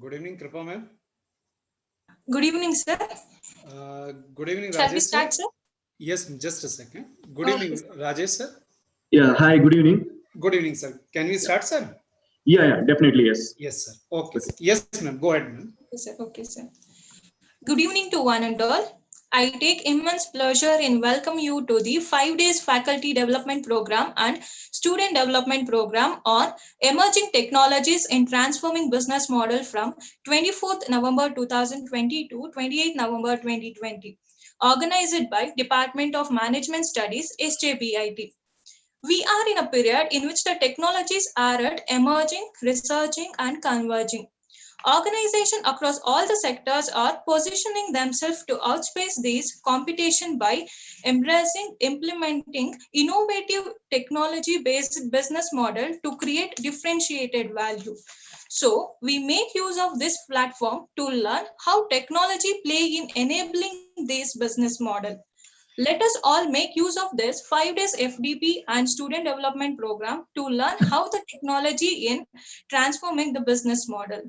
Good evening, Kripa ma'am. Good evening, sir. Good evening, Shall Rajesh we start, sir? Yes, just a second. Good evening, Rajesh sir. Yeah, hi, good evening. Good evening, sir. Can we start, sir? Yeah, definitely, yes. Yes, sir. Okay. Sir. Yes, ma'am. Go ahead, ma'am. Okay, sir. Good evening to one and all. I take immense pleasure in welcome you to the 5 days faculty development program and student development program on emerging technologies in transforming business model from 24th November 2020 to 28th November 2020, organized by Department of Management Studies, SJBIT. We are in a period in which the technologies are at emerging, researching, and converging. Organizations across all the sectors are positioning themselves to outpace this competition by embracing, implementing innovative technology-based business model to create differentiated value. So we make use of this platform to learn how technology play in enabling this business model. Let us all make use of this 5 days FDP and student development program to learn how the technology in transforming the business model.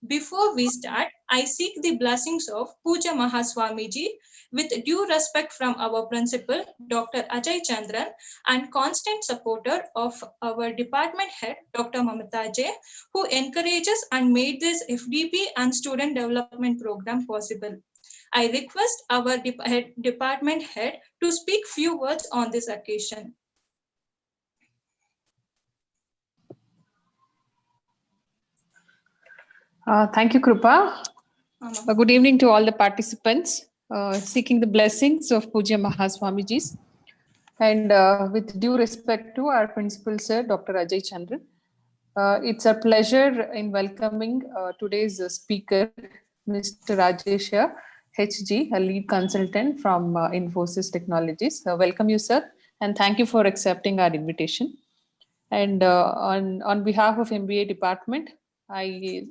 Before we start, I seek the blessings of Puja Mahaswamiji with due respect from our principal, Dr. Ajay Chandran, and constant supporter of our department head, Dr. Mamata J, who encourages and made this FDP and student development program possible. I request our department head to speak few words on this occasion. Thank you, Krupa. Good evening to all the participants, seeking the blessings of Puja Mahaswamijis. And with due respect to our principal, sir, Dr. Ajay Chandran, it's a pleasure in welcoming today's speaker, Mr. Rajesh HG, a lead consultant from Infosys Technologies. Welcome you, sir, and thank you for accepting our invitation. And on behalf of MBA department, I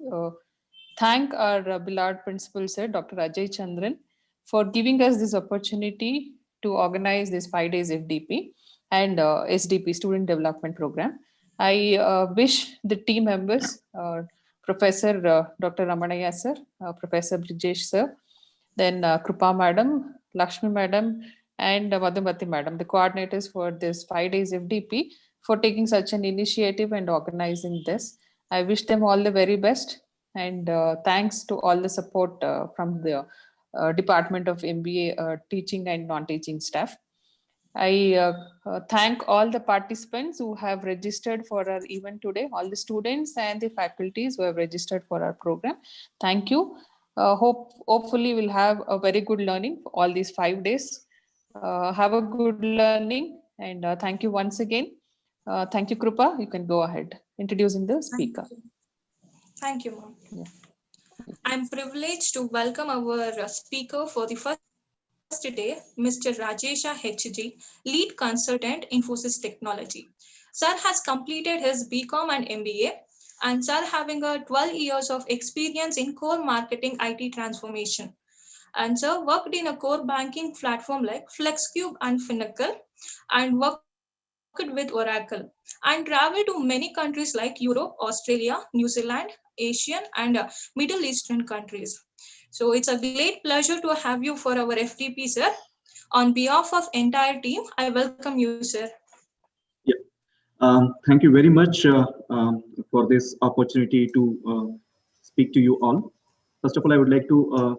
thank our beloved principal, sir, Dr. Ajay Chandran, for giving us this opportunity to organize this 5 days FDP and SDP, Student Development Program. I wish the team members, Professor Dr. Ramanaya sir, Professor Brijesh sir, then Krupa madam, Lakshmi madam, and Madhumati madam, the coordinators for this 5 days FDP, for taking such an initiative and organizing this. I wish them all the very best, and thanks to all the support from the Department of MBA teaching and non-teaching staff. I thank all the participants who have registered for our event today, all the students and the faculties who have registered for our program. Thank you. Hopefully we'll have a very good learning for all these 5 days. Have a good learning, and thank you once again. Thank you, Krupa. You can go ahead introducing the speaker. Thank you, ma'am. Yeah. I'm privileged to welcome our speaker for the first day, Mr. Rajesha HG, Lead Consultant, Infosys Technology. Sir has completed his BCom and MBA, and Sir having a 12 years of experience in core marketing IT transformation. And Sir worked in a core banking platform like FlexCube and Finacle, and worked with Oracle, and traveled to many countries like Europe, Australia, New Zealand, Asian, and Middle Eastern countries. So it's a great pleasure to have you for our FTP, sir. On behalf of entire team, I welcome you, sir. Yeah. Thank you very much for this opportunity to speak to you all. First of all, I would like to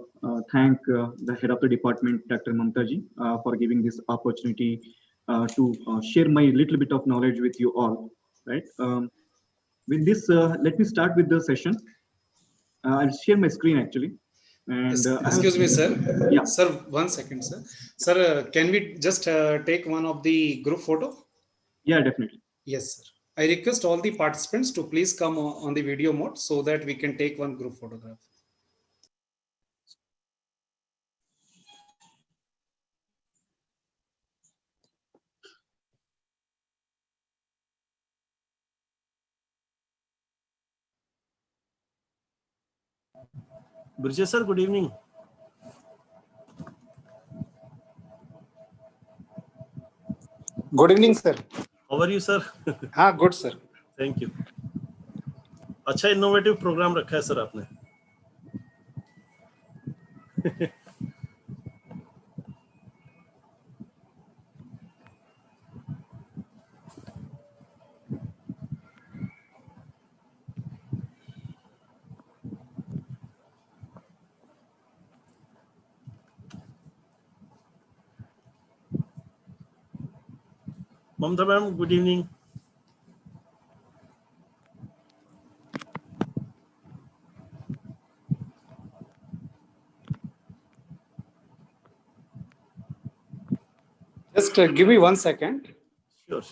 thank the head of the department, Dr. Mamtaji, for giving this opportunity to share my little bit of knowledge with you all. Right. With this, let me start with the session. I'll share my screen actually. And excuse me, sir. Yeah. Sir, 1 second, sir. Sir, can we just take one of the group photo? Yeah, definitely. Yes, sir. I request all the participants to please come on the video mode so that we can take one group photograph. Brijesh sir, good evening. Good evening, sir. How are you, sir? Good, sir. Thank you. अच्छा innovative programme रखा है sir आपने. Mamta ma'am, good evening. Just give me 1 second. Sure.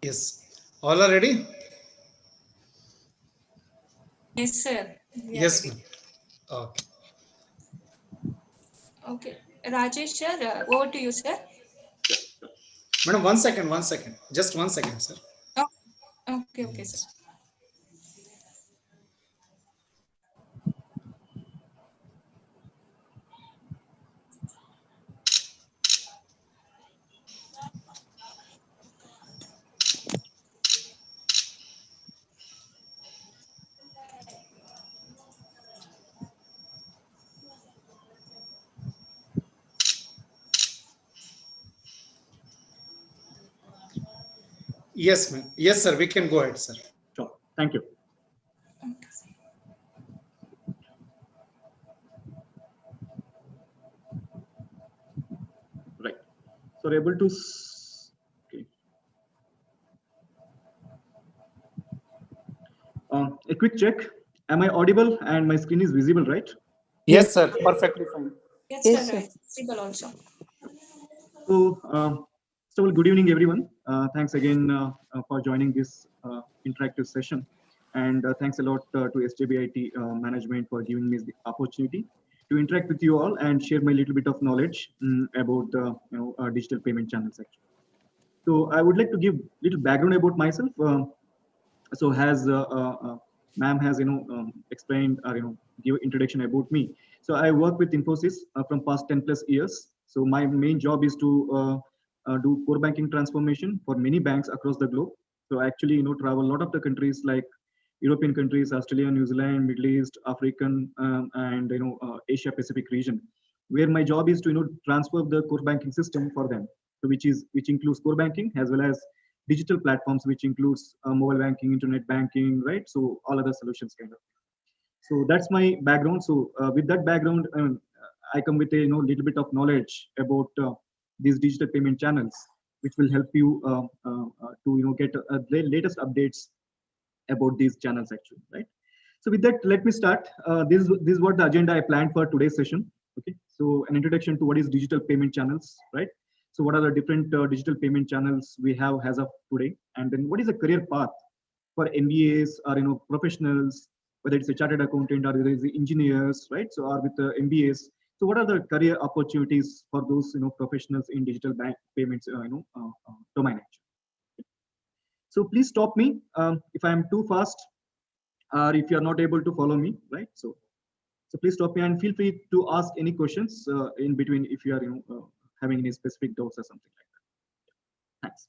Yes. All are ready? Yes, sir. Yes, ma'am. Okay. Okay. Rajesh sir, over to you, sir. Madam, 1 second, just 1 second, sir. Oh, okay, sir. Yes, ma'am. Yes, sir. We can go ahead, sir. Sure. Thank you. Right. So we're able to. Okay. A quick check. Am I audible and my screen is visible, right? Yes, sir. Perfectly fine. Yes, sir. Visible also. So good evening, everyone. Thanks again for joining this interactive session. And thanks a lot to SJBIT management for giving me the opportunity to interact with you all and share my little bit of knowledge about digital payment channels. Actually, so I would like to give little background about myself. So as ma'am has explained or give introduction about me. So I work with Infosys from past 10 plus years. So my main job is to do core banking transformation for many banks across the globe. So I actually travel a lot of the countries like European countries, Australia, New Zealand, Middle East, African, and Asia Pacific region, where my job is to transfer the core banking system for them. So which includes core banking as well as digital platforms, which includes mobile banking, internet banking, right? So all other solutions kind of. So that's my background. So with that background, I come with a little bit of knowledge about these digital payment channels, which will help you to get the latest updates about these channels actually, right? So with that, let me start. This is what the agenda I planned for today's session. Okay, so an introduction to what is digital payment channels, right? So what are the different digital payment channels we have as of today, and then what is a career path for MBAs or professionals, whether it's a chartered accountant or whether it's the engineers, right? So or with the MBAs. So what are the career opportunities for those professionals in digital bank payments domain actually? So please stop me if I am too fast or if you are not able to follow me, right? So please stop me and feel free to ask any questions in between if you are having any specific doubts or something like that. Thanks.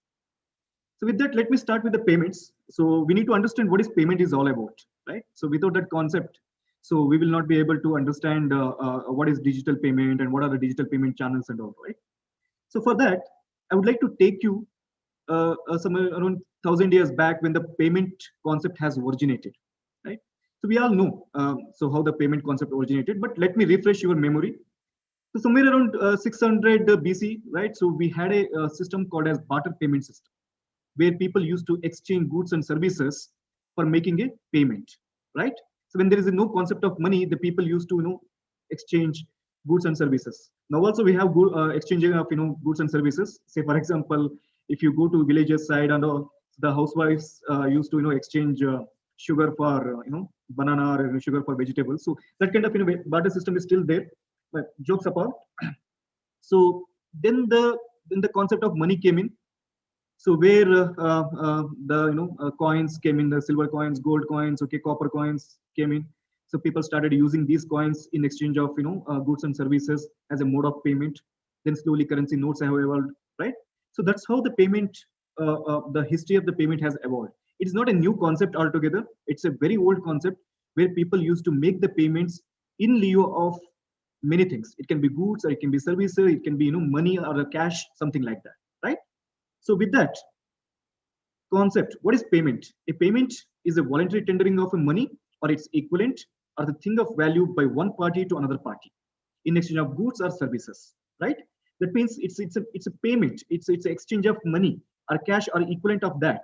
So with that, let me start with the payments. So we need to understand what is payment is all about, right? So without that concept, so we will not be able to understand what is digital payment and what are the digital payment channels and all, right? So for that, I would like to take you somewhere around 1,000 years back when the payment concept has originated, right? So we all know so how the payment concept originated, but let me refresh your memory. So somewhere around 600 BC, right? So we had a system called as barter payment system, where people used to exchange goods and services for making a payment, right? So when there is no concept of money, the people used to exchange goods and services. Now also we have good, exchanging of goods and services. Say for example, if you go to villages side and all, the housewives used to exchange sugar for banana or sugar for vegetables. So that kind of barter system is still there. But jokes apart, so then the concept of money came in. So where the coins came in, the silver coins, gold coins, okay, copper coins came in. So people started using these coins in exchange of goods and services as a mode of payment. Then slowly currency notes have evolved, right? So that's how the payment, the history of the payment has evolved. It's not a new concept altogether. It's a very old concept where people used to make the payments in lieu of many things. It can be goods, or it can be services, it can be money or a cash, something like that, right? So with that concept, what is payment? A payment is a voluntary tendering of a money or its equivalent or the thing of value by one party to another party in exchange of goods or services, right? That means it's a payment. It's an exchange of money or cash or equivalent of that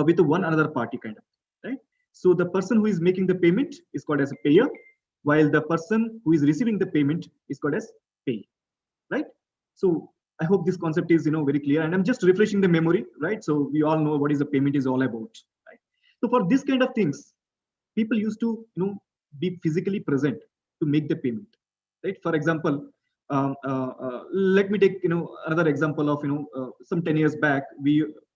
with one another party kind of, right? So the person who is making the payment is called as a payer, while the person who is receiving the payment is called as payee, right? So I hope this concept is very clear, and I'm just refreshing the memory, right? So we all know what is the payment is all about, right? So for this kind of things, people used to be physically present to make the payment, right? For example, let me take another example of some 10 years back.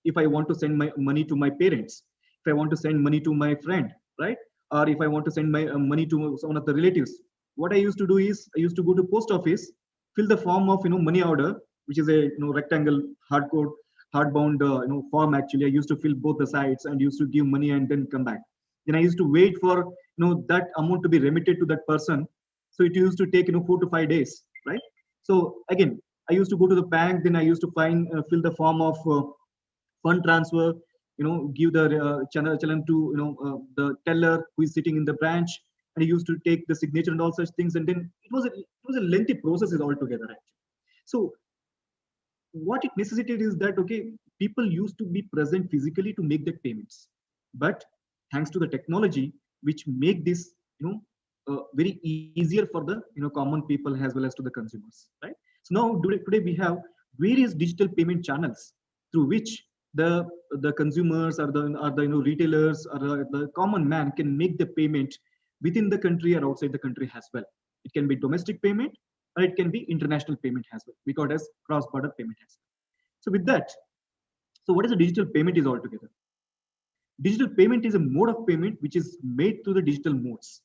If I want to send my money to my parents, if I want to send money to my friend, right, or if I want to send my money to one of the relatives, what I used to do is I used to go to post office, fill the form of money order, which is a rectangle hardbound form. Actually, I used to fill both the sides and used to give money and then come back. Then I used to wait for that amount to be remitted to that person. So it used to take 4 to 5 days, right? So again, I used to go to the bank, then I used to fill the form of fund transfer, give the channel to the teller who is sitting in the branch, and he used to take the signature and all such things, and then it was a lengthy process altogether actually. So what it necessitated is that people used to be present physically to make the payments, but thanks to the technology which make this very easier for the common people as well as to the consumers, right? So now today we have various digital payment channels through which the consumers or the retailers or the common man can make the payment within the country or outside the country as well. It can be domestic payment or it can be international payment as well. We call it as cross-border payment as well. So with that, so what is a digital payment is altogether? Digital payment is a mode of payment which is made through the digital modes,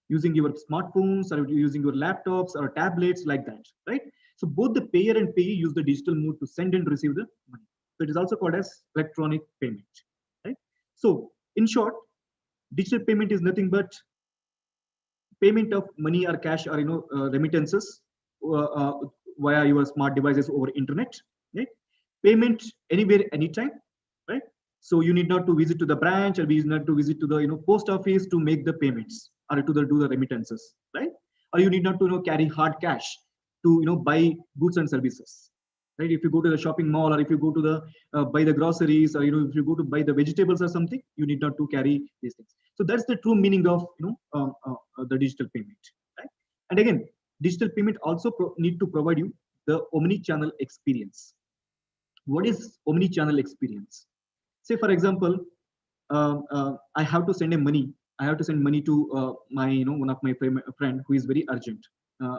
using your smartphones or using your laptops or tablets like that, right? So both the payer and payee use the digital mode to send and receive the money. So it is also called as electronic payment, right? So in short, digital payment is nothing but payment of money or cash or remittances via your smart devices over internet, right? Payment anywhere, anytime, right? So you need not to visit to the branch, or we need not to visit to the post office to make the payments or to do the remittances, right? Or you need not to carry hard cash to buy goods and services, right? If you go to the shopping mall, or if you go to the buy the groceries, or if you go to buy the vegetables or something, you need not to carry these things. So that's the true meaning of the digital payment, right? And again, digital payment also need to provide you the omni-channel experience. What is omni-channel experience? Say for example, I have to send money to my one of my friend who is very urgent.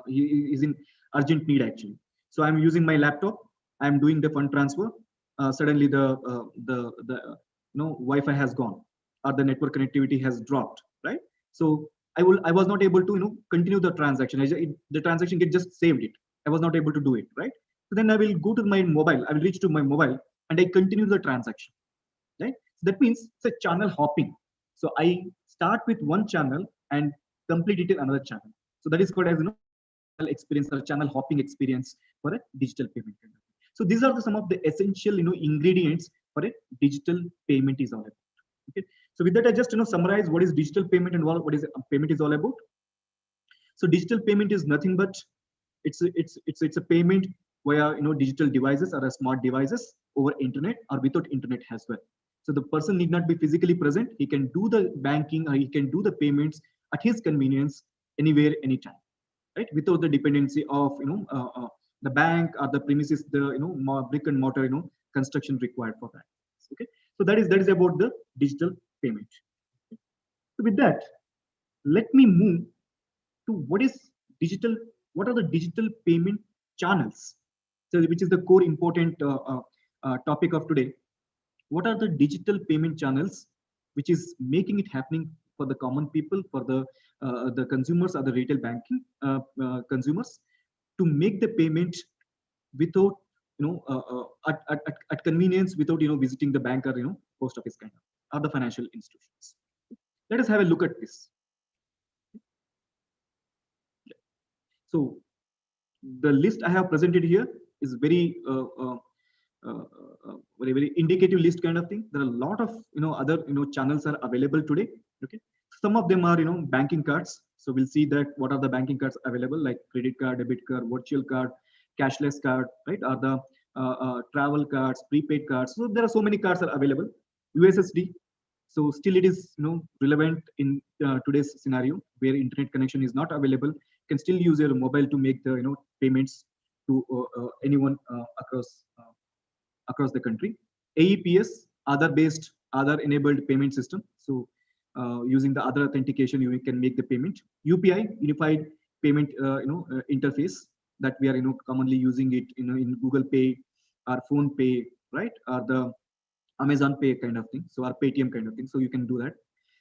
He is in urgent need actually. So I'm using my laptop. I'm doing the fund transfer. Suddenly the Wi-Fi has gone, or the network connectivity has dropped, right? So I was not able to continue the transaction. The transaction get just saved it. I was not able to do it, right? So then I will go to my mobile. I will reach to my mobile and I continue the transaction, right? So that means it's a channel hopping. So I start with one channel and complete it in another channel. So that is called as experience or channel hopping experience for a digital payment. So these are some of the essential ingredients for a digital payment is all about. Okay. So with that, I just summarize what is digital payment and what is payment is all about. So digital payment is nothing but it's a payment via digital devices or smart devices over internet or without internet as well. So the person need not be physically present. He can do the banking or he can do the payments at his convenience anywhere, anytime, right? Without the dependency of the bank or the premises, the brick and mortar construction required for that. Okay, so that is about the digital payment. So with that, let me move to what are the digital payment channels, so which is the core important topic of today. What are the digital payment channels which is making it happening for the common people, for the consumers or the retail banking consumers, to make the payment without at convenience, without visiting the bank or post office kind of, or the financial institutions. Let us have a look at this. So the list I have presented here is very very indicative list kind of thing. There are a lot of other channels are available today. Okay, some of them are banking cards. So we'll see that what are the banking cards available, like credit card, debit card, virtual card, cashless card, right? Or the travel cards, prepaid cards. So there are so many cards are available. USSD. So still it is relevant in today's scenario where internet connection is not available. You can still use your mobile to make the payments to anyone across the country. AEPS, Aadhaar-based, Aadhaar-enabled payment system. So using the Aadhaar authentication, you can make the payment. UPI, Unified Payment Interface. that we are commonly using it in Google Pay or Phone Pay, right, or the Amazon Pay kind of thing, so or Paytm kind of thing. So you can do that.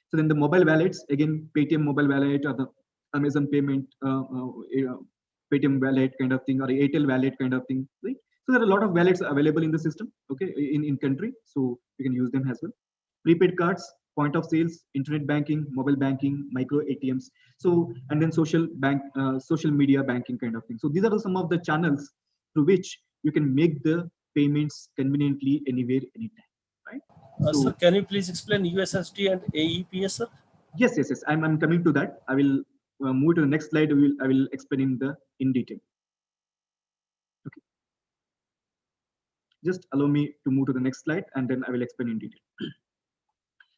So then the mobile wallets, again, Paytm mobile wallet or the Amazon payment, Paytm wallet kind of thing, or Airtel wallet kind of thing, right? So there are a lot of wallets available in the system, okay, in country. So you can use them as well. Prepaid cards, point of sales, internet banking, mobile banking, micro ATMs. So, and then social media banking kind of thing. So these are some of the channels through which you can make the payments conveniently anywhere, anytime. Right. Sir, can you please explain USSD and AEPS, sir? Yes. I'm coming to that. I will move to the next slide. I will explain in detail. Okay. Just allow me to move to the next slide, and then I will explain in detail.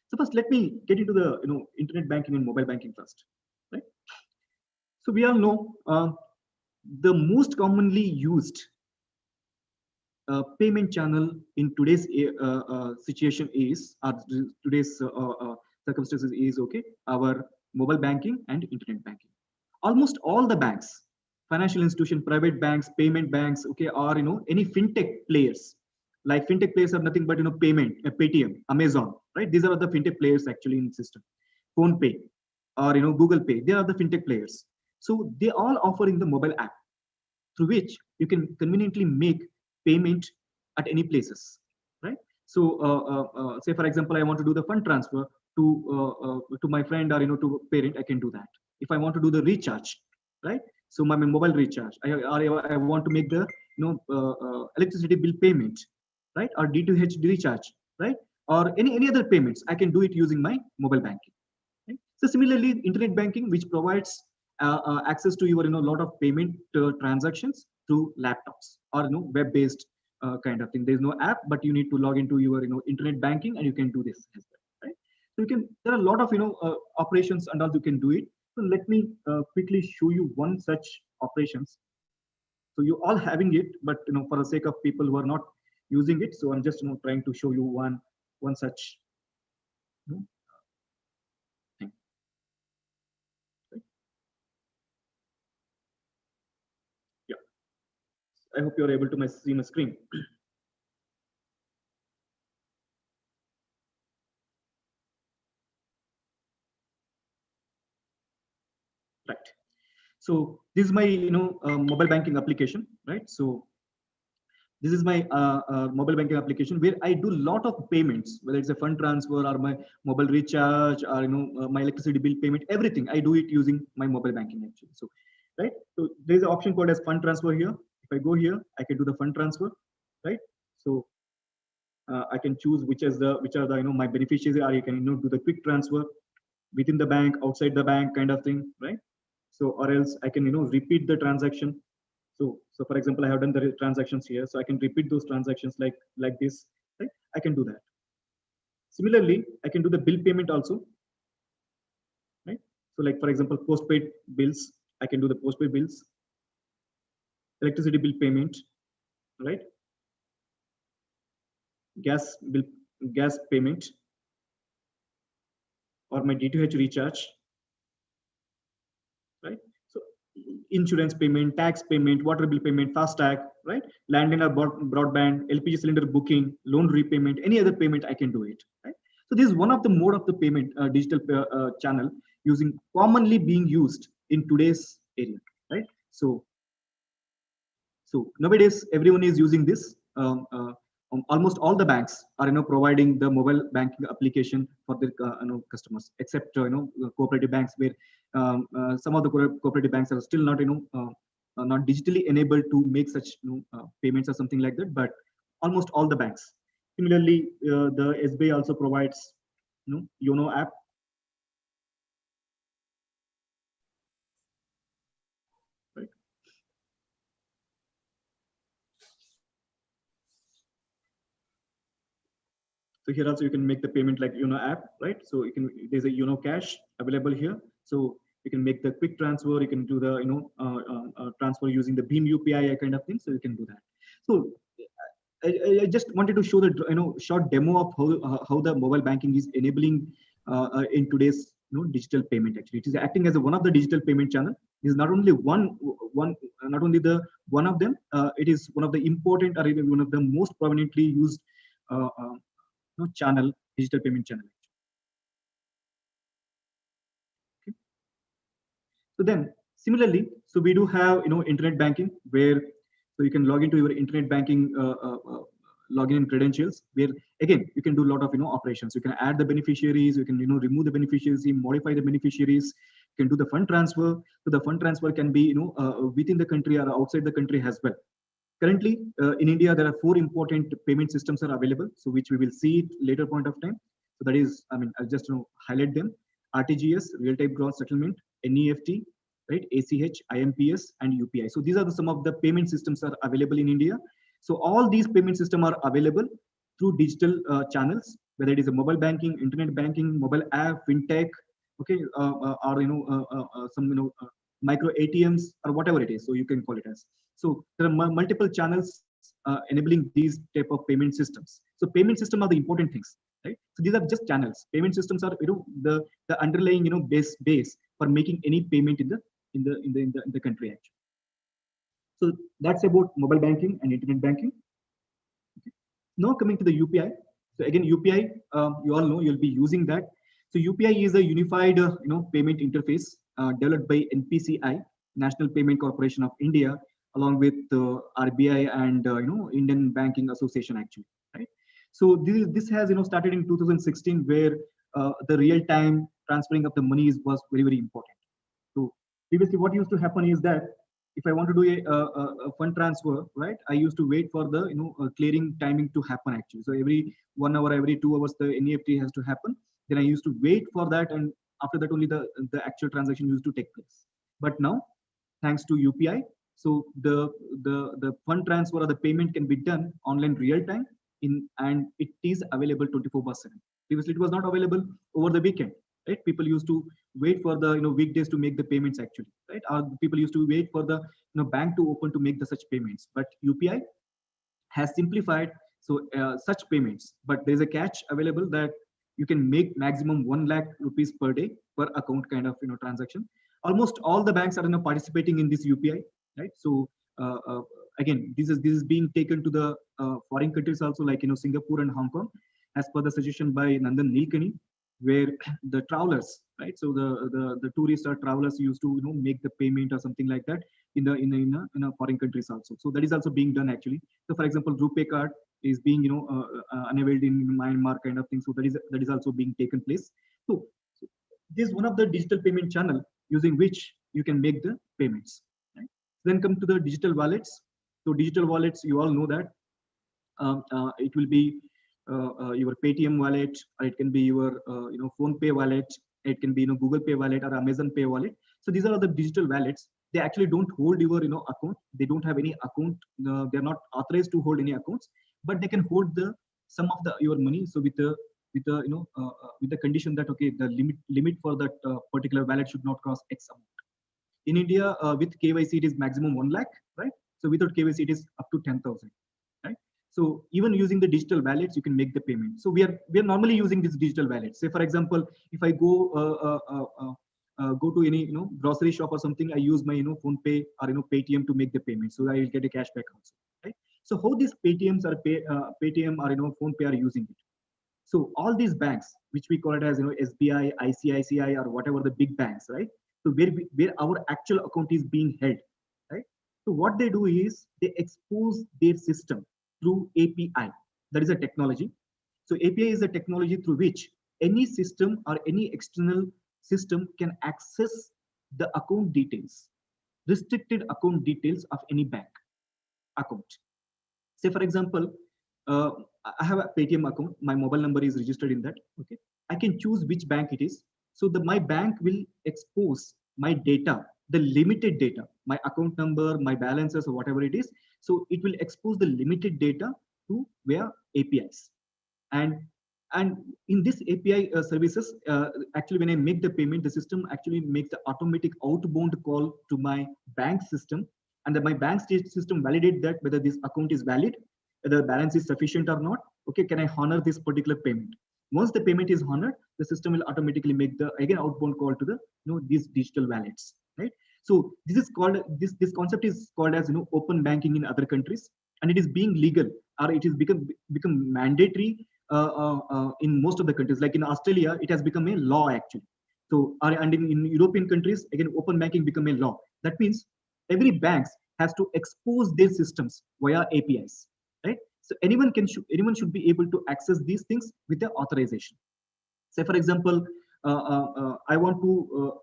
So first, let me get into the internet banking and mobile banking first. Right. So we all know the most commonly used payment channel in today's situation is, today's circumstances is, okay, our mobile banking and internet banking. Almost all the banks, financial institution, private banks, payment banks, okay, or any fintech players. Like fintech players are nothing but payment, Paytm, Amazon, right? These are the fintech players actually in the system. Phone Pay or Google Pay, they are the fintech players. So they all offering the mobile app through which you can conveniently make payment at any places, right? So say for example, I want to do the fund transfer to my friend or to a parent, I can do that. If I want to do the recharge, right? So my mobile recharge, I want to make the electricity bill payment, right? Or D2H recharge, right? Or any other payments, I can do it using my mobile banking. Right? So similarly, internet banking, which provides access to your lot of payment transactions through laptops or web-based kind of thing. There's no app, but you need to log into your internet banking, and you can do this as well, right? So you can. There are a lot of operations and all you can do it. So let me quickly show you one such operations. So you all having it, but for the sake of people who are not using it, so I'm just trying to show you one such thing. Right? Yeah, I hope you're able to see my screen. Right. So this is my mobile banking application, right? So this is my mobile banking application where I do a lot of payments, whether it's a fund transfer or my mobile recharge or my electricity bill payment, everything I do it using my mobile banking actually. So right. So there's an option called as fund transfer here. If I go here, I can do the fund transfer, right? So I can choose which are the my beneficiaries, or you can do the quick transfer within the bank, outside the bank kind of thing, right? So or else I can repeat the transaction. So for example, I have done the transactions here, so I can repeat those transactions like this, right? I can do that. Similarly, I can do the bill payment also, right? So like for example, postpaid bills, I can do the postpaid bills, electricity bill payment, right? Gas payment, or my D2H recharge, right? So insurance payment, tax payment, water bill payment, FASTag, right? Landline or broadband, LPG cylinder booking, loan repayment, any other payment I can do it, right? So this is one of the mode of the payment digital channel commonly being used in today's area, right? So nowadays everyone is using this. Almost all the banks are providing the mobile banking application for their customers, except cooperative banks, where some of the cooperative banks are still not not digitally enabled to make such payments or something like that. But almost all the banks. Similarly, the SBI also provides YONO app. Right. So here also you can make the payment like YONO app, right? So there's a YONO Cash available here. So you can make the quick transfer. You can do the transfer using the Beam UPI kind of thing. So you can do that. So I just wanted to show the short demo of how the mobile banking is enabling in today's digital payment. Actually, it is acting as one of the digital payment channel. It is not only not only the one of them. It is one of the important, or even one of the most prominently used channel, digital payment channel. Okay. So then similarly, so we do have internet banking, where so you can log into your internet banking login and credentials, where again you can do a lot of operations. You can add the beneficiaries, you can remove the beneficiaries, modify the beneficiaries, you can do the fund transfer. So the fund transfer can be within the country or outside the country as well. Currently in India there are 4 important payment systems are available, so which we will see it later point of time. So that is, I'll just highlight them: RTGS, real time gross settlement; NEFT, right? ACH, IMPS, and UPI. So these are some of the payment systems are available in India. So all these payment systems are available through digital channels, whether it is a mobile banking, internet banking, mobile app, fintech, okay, or some micro ATMs or whatever it is. So you can call it as. So there are multiple channels enabling these type of payment systems. So payment system are the important things, right? So these are just channels. Payment systems are the underlying base for making any payment in the country actually. So that's about mobile banking and internet banking. Okay. Now coming to the UPI. So again, UPI, you all know you'll be using that. So UPI is a unified payment interface developed by NPCI, National Payment Corporation of India, along with RBI and Indian Banking Association actually, right? So this has started in 2016, where the real time transferring of the monies was very, very important. So previously what used to happen is that if I want to do a fund transfer, right, I used to wait for the clearing timing to happen actually. So every 1 hour, every 2 hours, the NEFT has to happen. Then I used to wait for that, and after that only the actual transaction used to take place. But now, thanks to UPI, so the fund transfer or the payment can be done online real time and it is available 24/7. Previously, it was not available over the weekend. Right? People used to wait for the weekdays to make the payments actually, right? Or people used to wait for the bank to open to make the such payments. But UPI has simplified such payments. But there is a catch available that you can make maximum 1 lakh rupees per day per account kind of transaction. Almost all the banks are participating in this UPI, right? So again, this is being taken to the foreign countries also, like Singapore and Hong Kong, as per the suggestion by Nandan Nilekani, where the travelers, right? So the tourists or travelers used to make the payment or something like that in a foreign countries also. So that is also being done actually. So for example, RuPay card is being unveiled in Myanmar kind of thing. So that is also being taken place. So this is one of the digital payment channel using which you can make the payments. Right? Then come to the digital wallets. So digital wallets, you all know that it will be your Paytm wallet, or it can be your Phone Pay wallet, it can be Google Pay wallet or Amazon Pay wallet. So these are the digital wallets. They actually don't hold your account. They don't have any account. They're not authorized to hold any accounts, but they can hold some of your money. So with the condition that okay, the limit for that particular wallet should not cross X amount. In India, with KYC it is maximum 1 lakh, right? So without KYC it is up to 10,000. So even using the digital wallets, you can make the payment. So we are normally using this digital wallet. Say for example, if I go to any grocery shop or something, I use my Phone Pay or Paytm to make the payment, so I will get a cashback also. Right? So how these Paytms or Paytm or Phone Pay are using it? So all these banks, which we call it as SBI, ICICI, or whatever the big banks, right? So where our actual account is being held, right? So what they do is they expose their system through API. That is a technology. So API is a technology through which any system or any external system can access the account details, restricted account details of any bank account. Say for example, I have a Paytm account. My mobile number is registered in that. Okay, I can choose which bank it is. So my bank will expose my data, the limited data, my account number, my balances, or whatever it is. So it will expose the limited data to via APIs. And in this API services, actually when I make the payment, the system actually makes the automatic outbound call to my bank system, and then my bank system validate that whether this account is valid, whether the balance is sufficient or not. Okay, can I honor this particular payment? Once the payment is honored, the system will automatically make the again outbound call to the these digital wallets, right? So this is called this concept is called as open banking in other countries, and it is being legal, or it is become mandatory in most of the countries. Like in Australia, it has become a law actually. So and in European countries, again, open banking become a law. That means every banks has to expose their systems via APIs, right? So anyone should be able to access these things with the authorization. Say for example, I want to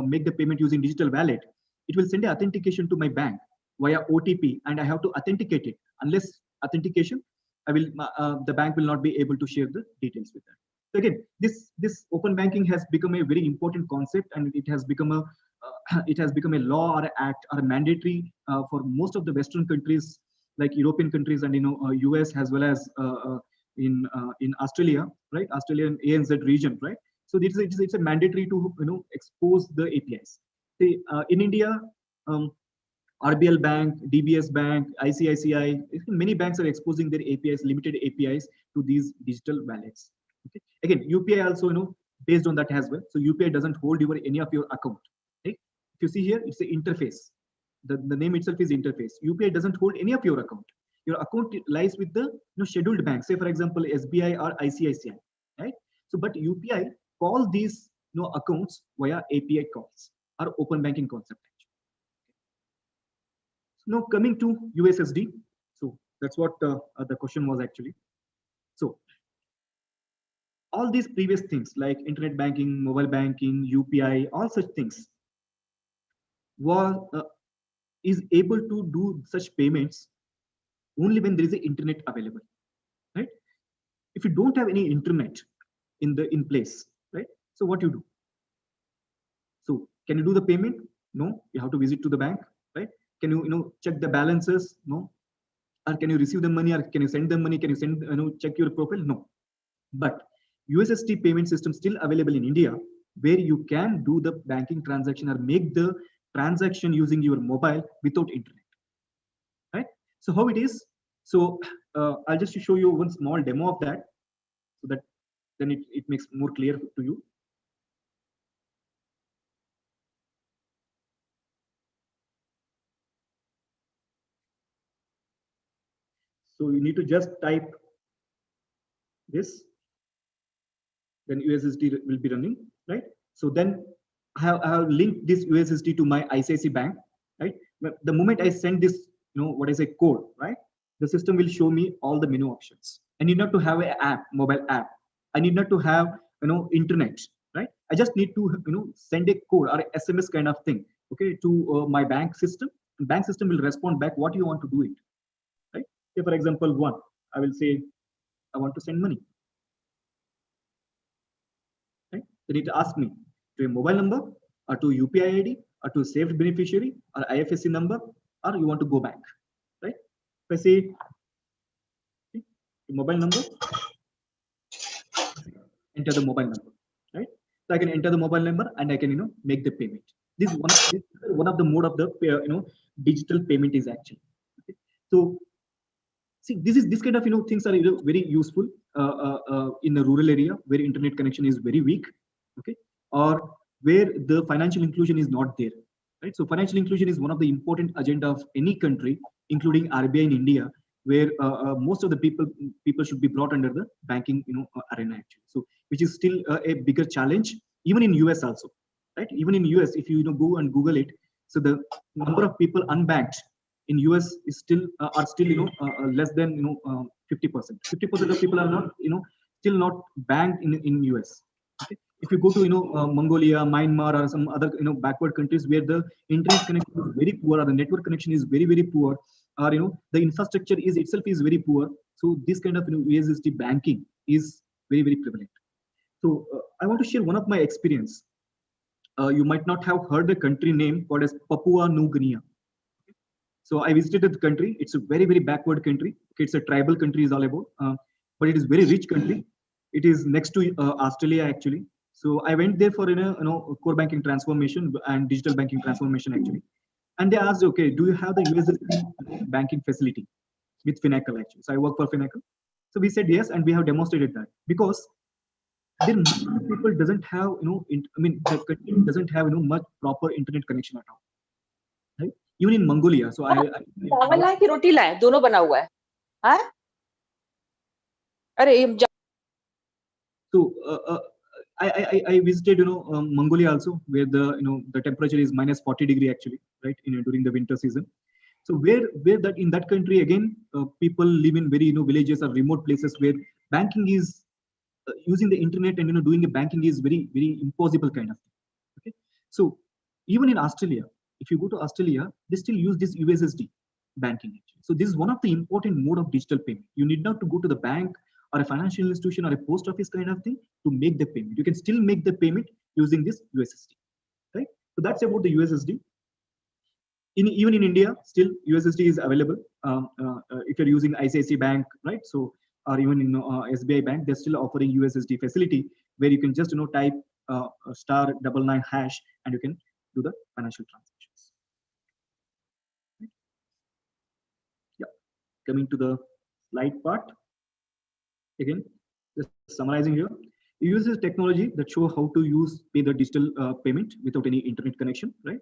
make the payment using digital wallet. It will send an authentication to my bank via OTP, and I have to authenticate it. Unless authentication, the bank will not be able to share the details with that. So again, this open banking has become a very important concept, and it has become a law or an act or a mandatory for most of the Western countries, like European countries, and US, as well as in Australia, right? Australian ANZ region, right? So it's a mandatory to expose the APIs. See, in India, RBL Bank, DBS Bank, ICICI, many banks are exposing their APIs, limited APIs, to these digital wallets. Okay. Again, UPI also based on that as well. So UPI doesn't hold any of your account. Right? If you see here, it's the interface. The name itself is interface. UPI doesn't hold any of your account. Your account lies with the scheduled bank. Say for example, SBI or ICICI. Right? So but UPI calls these accounts via API calls or open banking concept. Now coming to USSD, so that's what the question was actually. So all these previous things like internet banking, mobile banking, UPI, all such things is able to do such payments only when there is an internet available, right? If you don't have any internet in place, right? So what you do? So can you do the payment? No, you have to visit to the bank, right? Can you check the balances? No. Or can you receive the money, or can you send the money? Can you send check your profile? No. But USSD payment system still available in India, where you can do the banking transaction or make the transaction using your mobile without internet, right? So how it is? So I'll just show you one small demo of that, so that then it makes more clear to you. So you need to just type this, then USSD will be running, right? So then I have linked this USSD to my ICICI bank, right? But the moment I send this, what is a code, right? The system will show me all the menu options. I need not to have an app, mobile app. I need not to have, internet, right? I just need to, send a code or a SMS kind of thing, okay, to my bank system. And bank system will respond back what you want to do it, right? Say for example, I will say I want to send money. Right? Then it asks me to a mobile number, or to UPI ID, or to saved beneficiary, or IFSC number, or you want to go back, right? If I say mobile number, enter the mobile number, right? So I can enter the mobile number and I can make the payment. This is one of the mode of the digital payment is actually. Okay? So see, this kind of things are very useful in a rural area where internet connection is very weak, okay, or where the financial inclusion is not there, right? So financial inclusion is one of the important agenda of any country, including RBI in India, where most of the people should be brought under the banking arena actually. So which is still a bigger challenge, even in US also, right? Even in US, if you go and Google it, so the number of people unbanked in US is still are still less than 50%. 50% of people are not still not banked in US. Okay? If you go to Mongolia, Myanmar, or some other backward countries where the internet connection is very poor, or the network connection is very poor, or the infrastructure itself is very poor. So this kind of USSD banking is very prevalent. So I want to share one of my experience. You might not have heard the country name called as Papua New Guinea. So I visited the country. It's a very backward country. Okay, it's a tribal country is all about, but it is very rich country. It is next to Australia actually. So I went there for core banking transformation and digital banking transformation actually. And they asked, okay, do you have the USSD banking facility with Finacle actually? So I work for Finacle. So we said yes, and we have demonstrated that because there most people doesn't have the country doesn't have much proper internet connection at all, right? Even in Mongolia. So चावल लाए कि रोटी लाए? दोनों बना हुआ है. हाँ? अरे so I visited Mongolia also, where the temperature is minus 40 degrees actually, right? During the winter season. So where that in that country again, people live in very villages or remote places where banking is using the internet and doing a banking is very impossible kind of thing. Okay, so even in Australia, if you go to Australia, they still use this USSD banking actually. So this is one of the important mode of digital payment. You need not to go to the bank or a financial institution or a post office kind of thing to make the payment. You can still make the payment using this USSD, right? So that's about the USSD. Even in India, still USSD is available. If you're using ICICI Bank, right? So or even in SBI Bank, they're still offering USSD facility where you can just type *99# and you can do the financial transactions. Yeah, coming to the slide part again, just summarizing here. You use this technology that show how to pay the digital payment without any internet connection, right?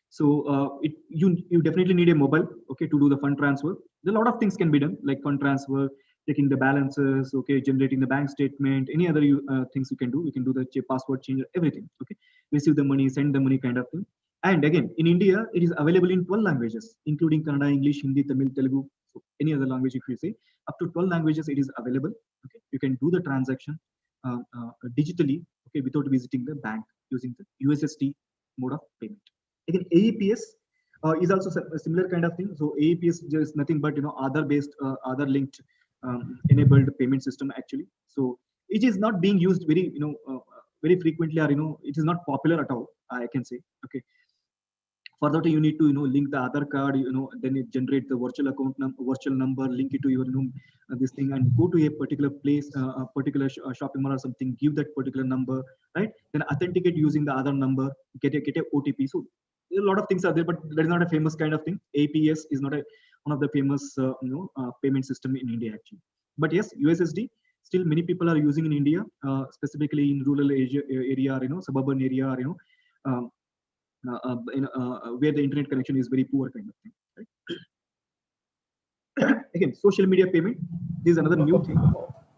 So you definitely need a mobile, okay, to do the fund transfer. There are a lot of things can be done, like fund transfer, checking the balances, okay, generating the bank statement, any other things you can do. You can do the password change, everything, okay, receive the money, send the money kind of thing. And again, in India, it is available in 12 languages, including Kannada, English, Hindi, Tamil, Telugu, so any other language if you say. Up to 12 languages, it is available. Okay, you can do the transaction digitally, okay, without visiting the bank using the USSD mode of payment. Again, AEPS is also a similar kind of thing. So AEPS is nothing but Aadhaar-based, Aadhaar-linked enabled payment system actually. So it is not being used very very frequently, or it is not popular at all, I can say. Okay. For that, you need to link the Aadhaar card, then it generates the virtual account virtual number, link it to your this thing, and go to a particular place, a particular shopping mall or something, give that particular number, right? Then authenticate using the Aadhaar number, get a OTP. So a lot of things are there, but that is not a famous kind of thing. APS is not one of the famous payment system in India actually. But yes, USSD still many people are using in India, specifically in rural area, suburban area, where the internet connection is very poor kind of thing, right? Again, social media payment, this is another new thing.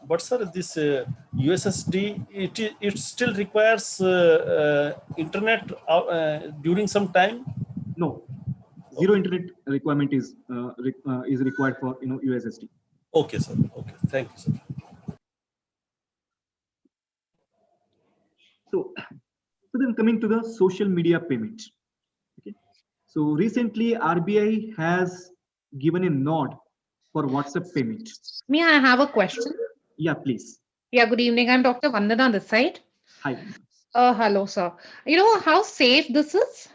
But sir, this USSD, it still requires internet during some time? No, zero internet requirement is required for USSD. Okay, sir. Okay, thank you, sir. So then coming to the social media payment. Okay. So recently RBI has given a nod for WhatsApp payment. May I have a question? Yeah, please. Yeah, good evening. I'm Dr. Vandana on this side. Hi. Hello, sir. How safe this is?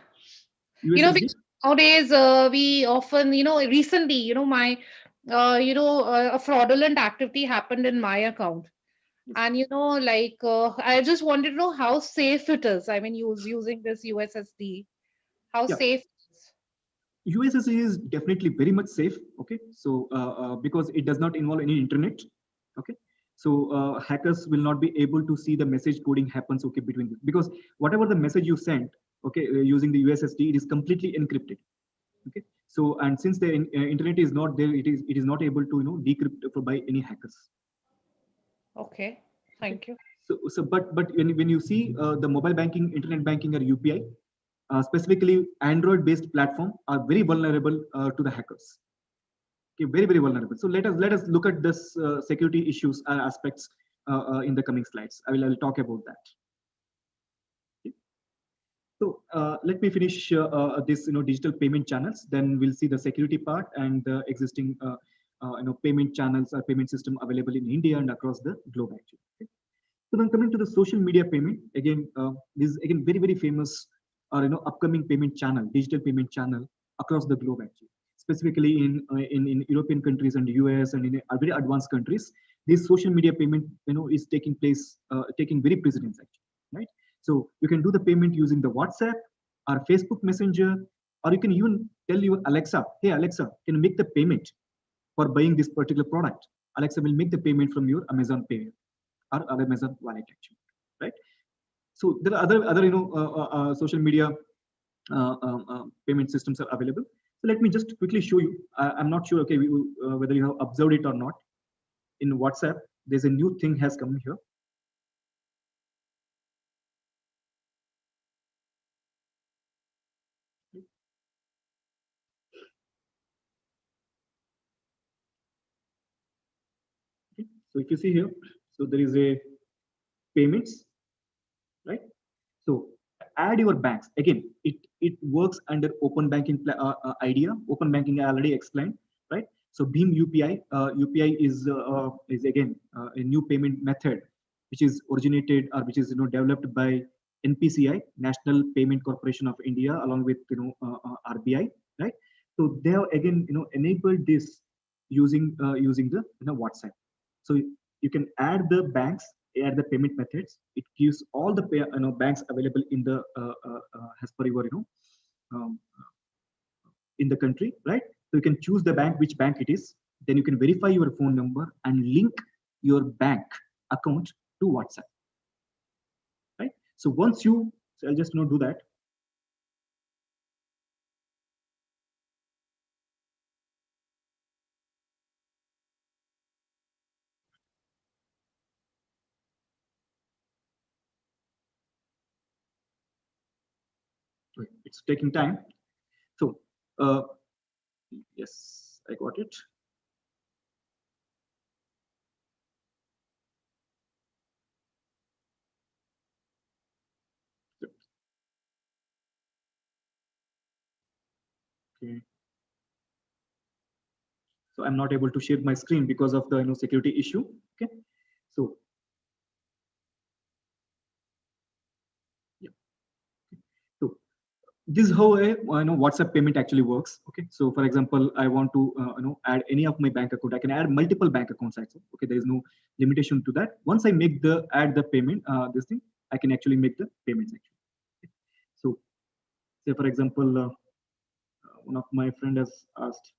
USSD? Because nowadays we often, recently, my, a fraudulent activity happened in my account. And, I just wanted to know how safe it is. I mean, using this USSD, how safe it is? USSD is definitely very much safe. Okay. So, because it does not involve any internet. Okay. So hackers will not be able to see the message coding happens, okay, between them, because whatever the message you send, okay, using the USSD, it is completely encrypted. Okay. So, and since the internet is not there, it is not able to decrypt by any hackers. Okay, thank you. So but when you see the mobile banking, internet banking, or UPI, specifically Android based platform, are very vulnerable to the hackers. Okay, very vulnerable. So let us look at this security issues aspects in the coming slides. I will talk about that. Okay. So let me finish this digital payment channels. Then we'll see the security part and the existing payment channels or payment system available in India and across the globe actually. Okay. So then coming to the social media payment, again, this is again very famous upcoming payment channel, digital payment channel across the globe actually. Specifically in European countries and US and in very advanced countries, this social media payment is taking very precedence actually, right? So you can do the payment using the WhatsApp or Facebook Messenger, or you can even tell your Alexa, hey Alexa, can you make the payment for buying this particular product? Alexa will make the payment from your Amazon Pay or Amazon wallet actually, right? So there are other social media payment systems are available. So let me just quickly show you. I'm not sure, okay, whether you have observed it or not. In WhatsApp, there's a new thing has come here. Okay. So if you see here, so there is a payments, right? So add your banks. Again, it works under open banking idea. Open banking I already explained, right? So Beam UPI, UPI is again a new payment method which is originated or which is developed by NPCI, National Payment Corporation of India, along with RBI, right? So they have again enabled this using the WhatsApp. So you can add the banks, add the payment methods. It gives all the banks available in the as per your um, in the country, right? So you can choose the bank, which bank it is. Then you can verify your phone number and link your bank account to WhatsApp, right? So once you, so I'll just do that. It's taking time. So yes, I got it. Okay. So I'm not able to share my screen because of the security issue. Okay. So yeah. So this is how a WhatsApp payment actually works. Okay, so for example, I want to add any of my bank account. I can add multiple bank accounts actually. Okay, there is no limitation to that. Once I make add the payment, this thing, I can actually make the payments actually. Okay. So say for example, one of my friend has asked.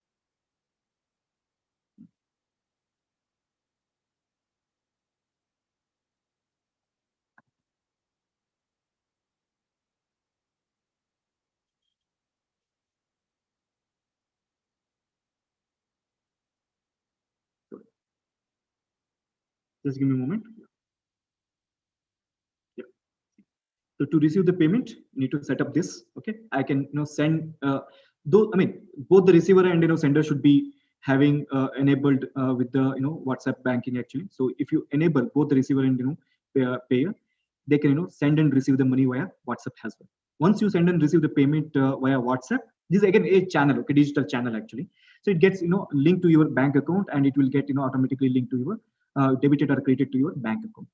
Just give me a moment. Yeah. So to receive the payment, you need to set up this. Okay, I can send. Though I mean, both the receiver and sender should be having enabled with the WhatsApp banking actually. So if you enable both the receiver and payer, they can send and receive the money via WhatsApp as well. Once you send and receive the payment via WhatsApp, this is again a channel, okay, digital channel actually. So it gets linked to your bank account, and it will get automatically linked to your debited or credited to your bank account.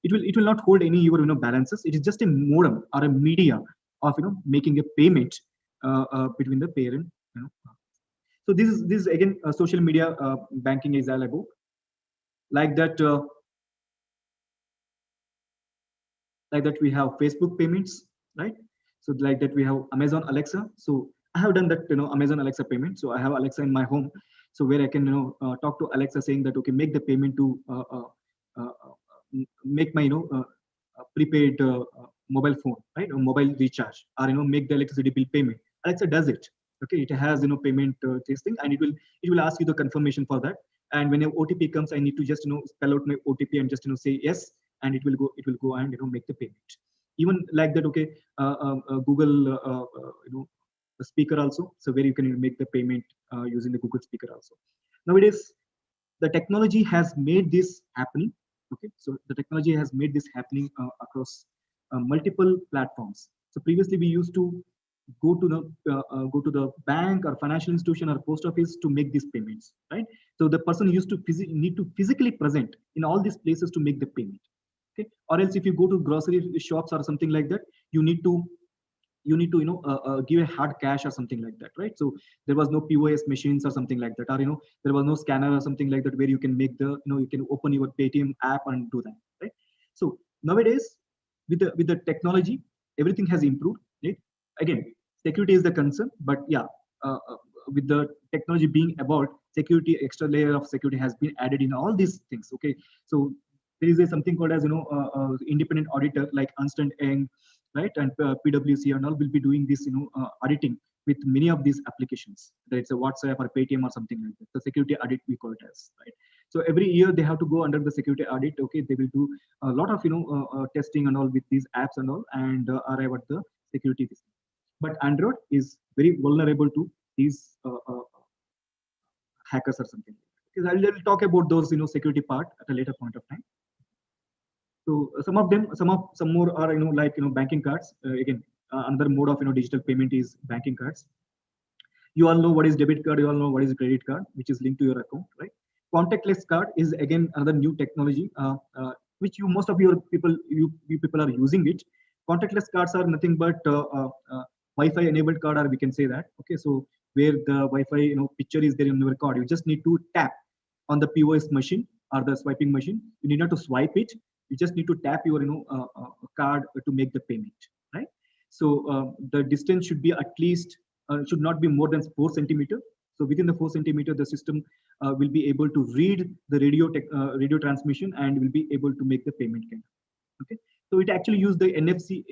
It will not hold any your balances. It is just a modem or a media of making a payment between the payer and so this is again social media banking is all about. Like that we have Facebook payments, right? So like that we have Amazon Alexa. So I have done that Amazon Alexa payment. So I have Alexa in my home, so where I can talk to Alexa saying that okay, make the payment to make my prepaid mobile phone, right, or mobile recharge, or make the electricity bill payment. Alexa does it. Okay, it has payment this thing, and it will ask you the confirmation for that. And when an OTP comes, I need to just spell out my OTP and just say yes, and it will go and make the payment. Even like that, okay, Google the speaker also, so where you can make the payment using the Google speaker also. Nowadays, the technology has made this happening. Okay, so the technology has made this happening across multiple platforms. So previously we used to go to the bank or financial institution or post office to make these payments, right? So the person used to need to physically present in all these places to make the payment. Okay, or else if you go to grocery shops or something like that, you need to give a hard cash or something like that, right? So there was no POS machines or something like that, or there was no scanner or something like that where you can make the you can open your Paytm app and do that, right? So nowadays with the technology, everything has improved, right? Again, security is the concern, but yeah, with the technology being evolved, security, extra layer of security has been added in all these things. Okay, so there is something called as independent auditor like Ernst and Young, right, and PwC and all will be doing this auditing with many of these applications. Whether it's a WhatsApp or Paytm or something like that. The security audit we call it as, right. So every year they have to go under the security audit. Okay, they will do a lot of testing and all with these apps and all, and arrive at the security. But Android is very vulnerable to these hackers or something. Because I'll talk about those security part at a later point of time. So some of them, some more are like banking cards. Again, another mode of digital payment is banking cards. You all know what is debit card. You all know what is credit card, which is linked to your account, right? Contactless card is again another new technology, which most of your people people are using it. Contactless cards are nothing but Wi-Fi enabled card, or we can say that. Okay, so where the Wi-Fi picture is there in your card, you just need to tap on the POS machine or the swiping machine. You need not to swipe it. You just need to tap your card to make the payment, right? So the distance should be at least should not be more than 4 centimeters. So within the 4 centimeters, the system will be able to read the radio transmission and will be able to make the payment. Okay, so it actually used the NFC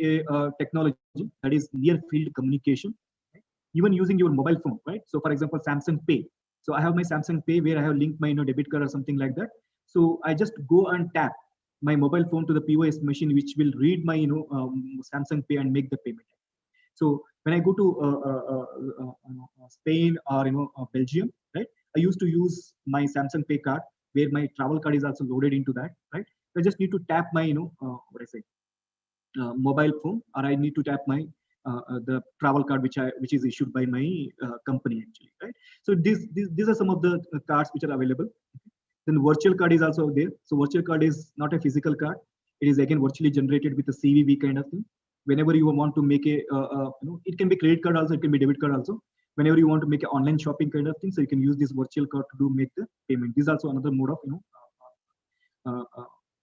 technology, that is near field communication, right? Even using your mobile phone, right? So for example, Samsung Pay. So I have my Samsung Pay where I have linked my debit card or something like that. So I just go and tap my mobile phone to the POS machine, which will read my Samsung Pay and make the payment. So when I go to Spain or Belgium, right, I used to use my Samsung Pay card where my travel card is also loaded into that, right? So I just need to tap my mobile phone, or I need to tap my the travel card which is issued by my company actually, right? So these are some of the cards which are available. Then virtual card is also there. So virtual card is not a physical card. It is again virtually generated with a CVV kind of thing. Whenever you want to make a, it can be credit card also, it can be debit card also. Whenever you want to make an online shopping kind of thing, so you can use this virtual card to make the payment. This is also another mode of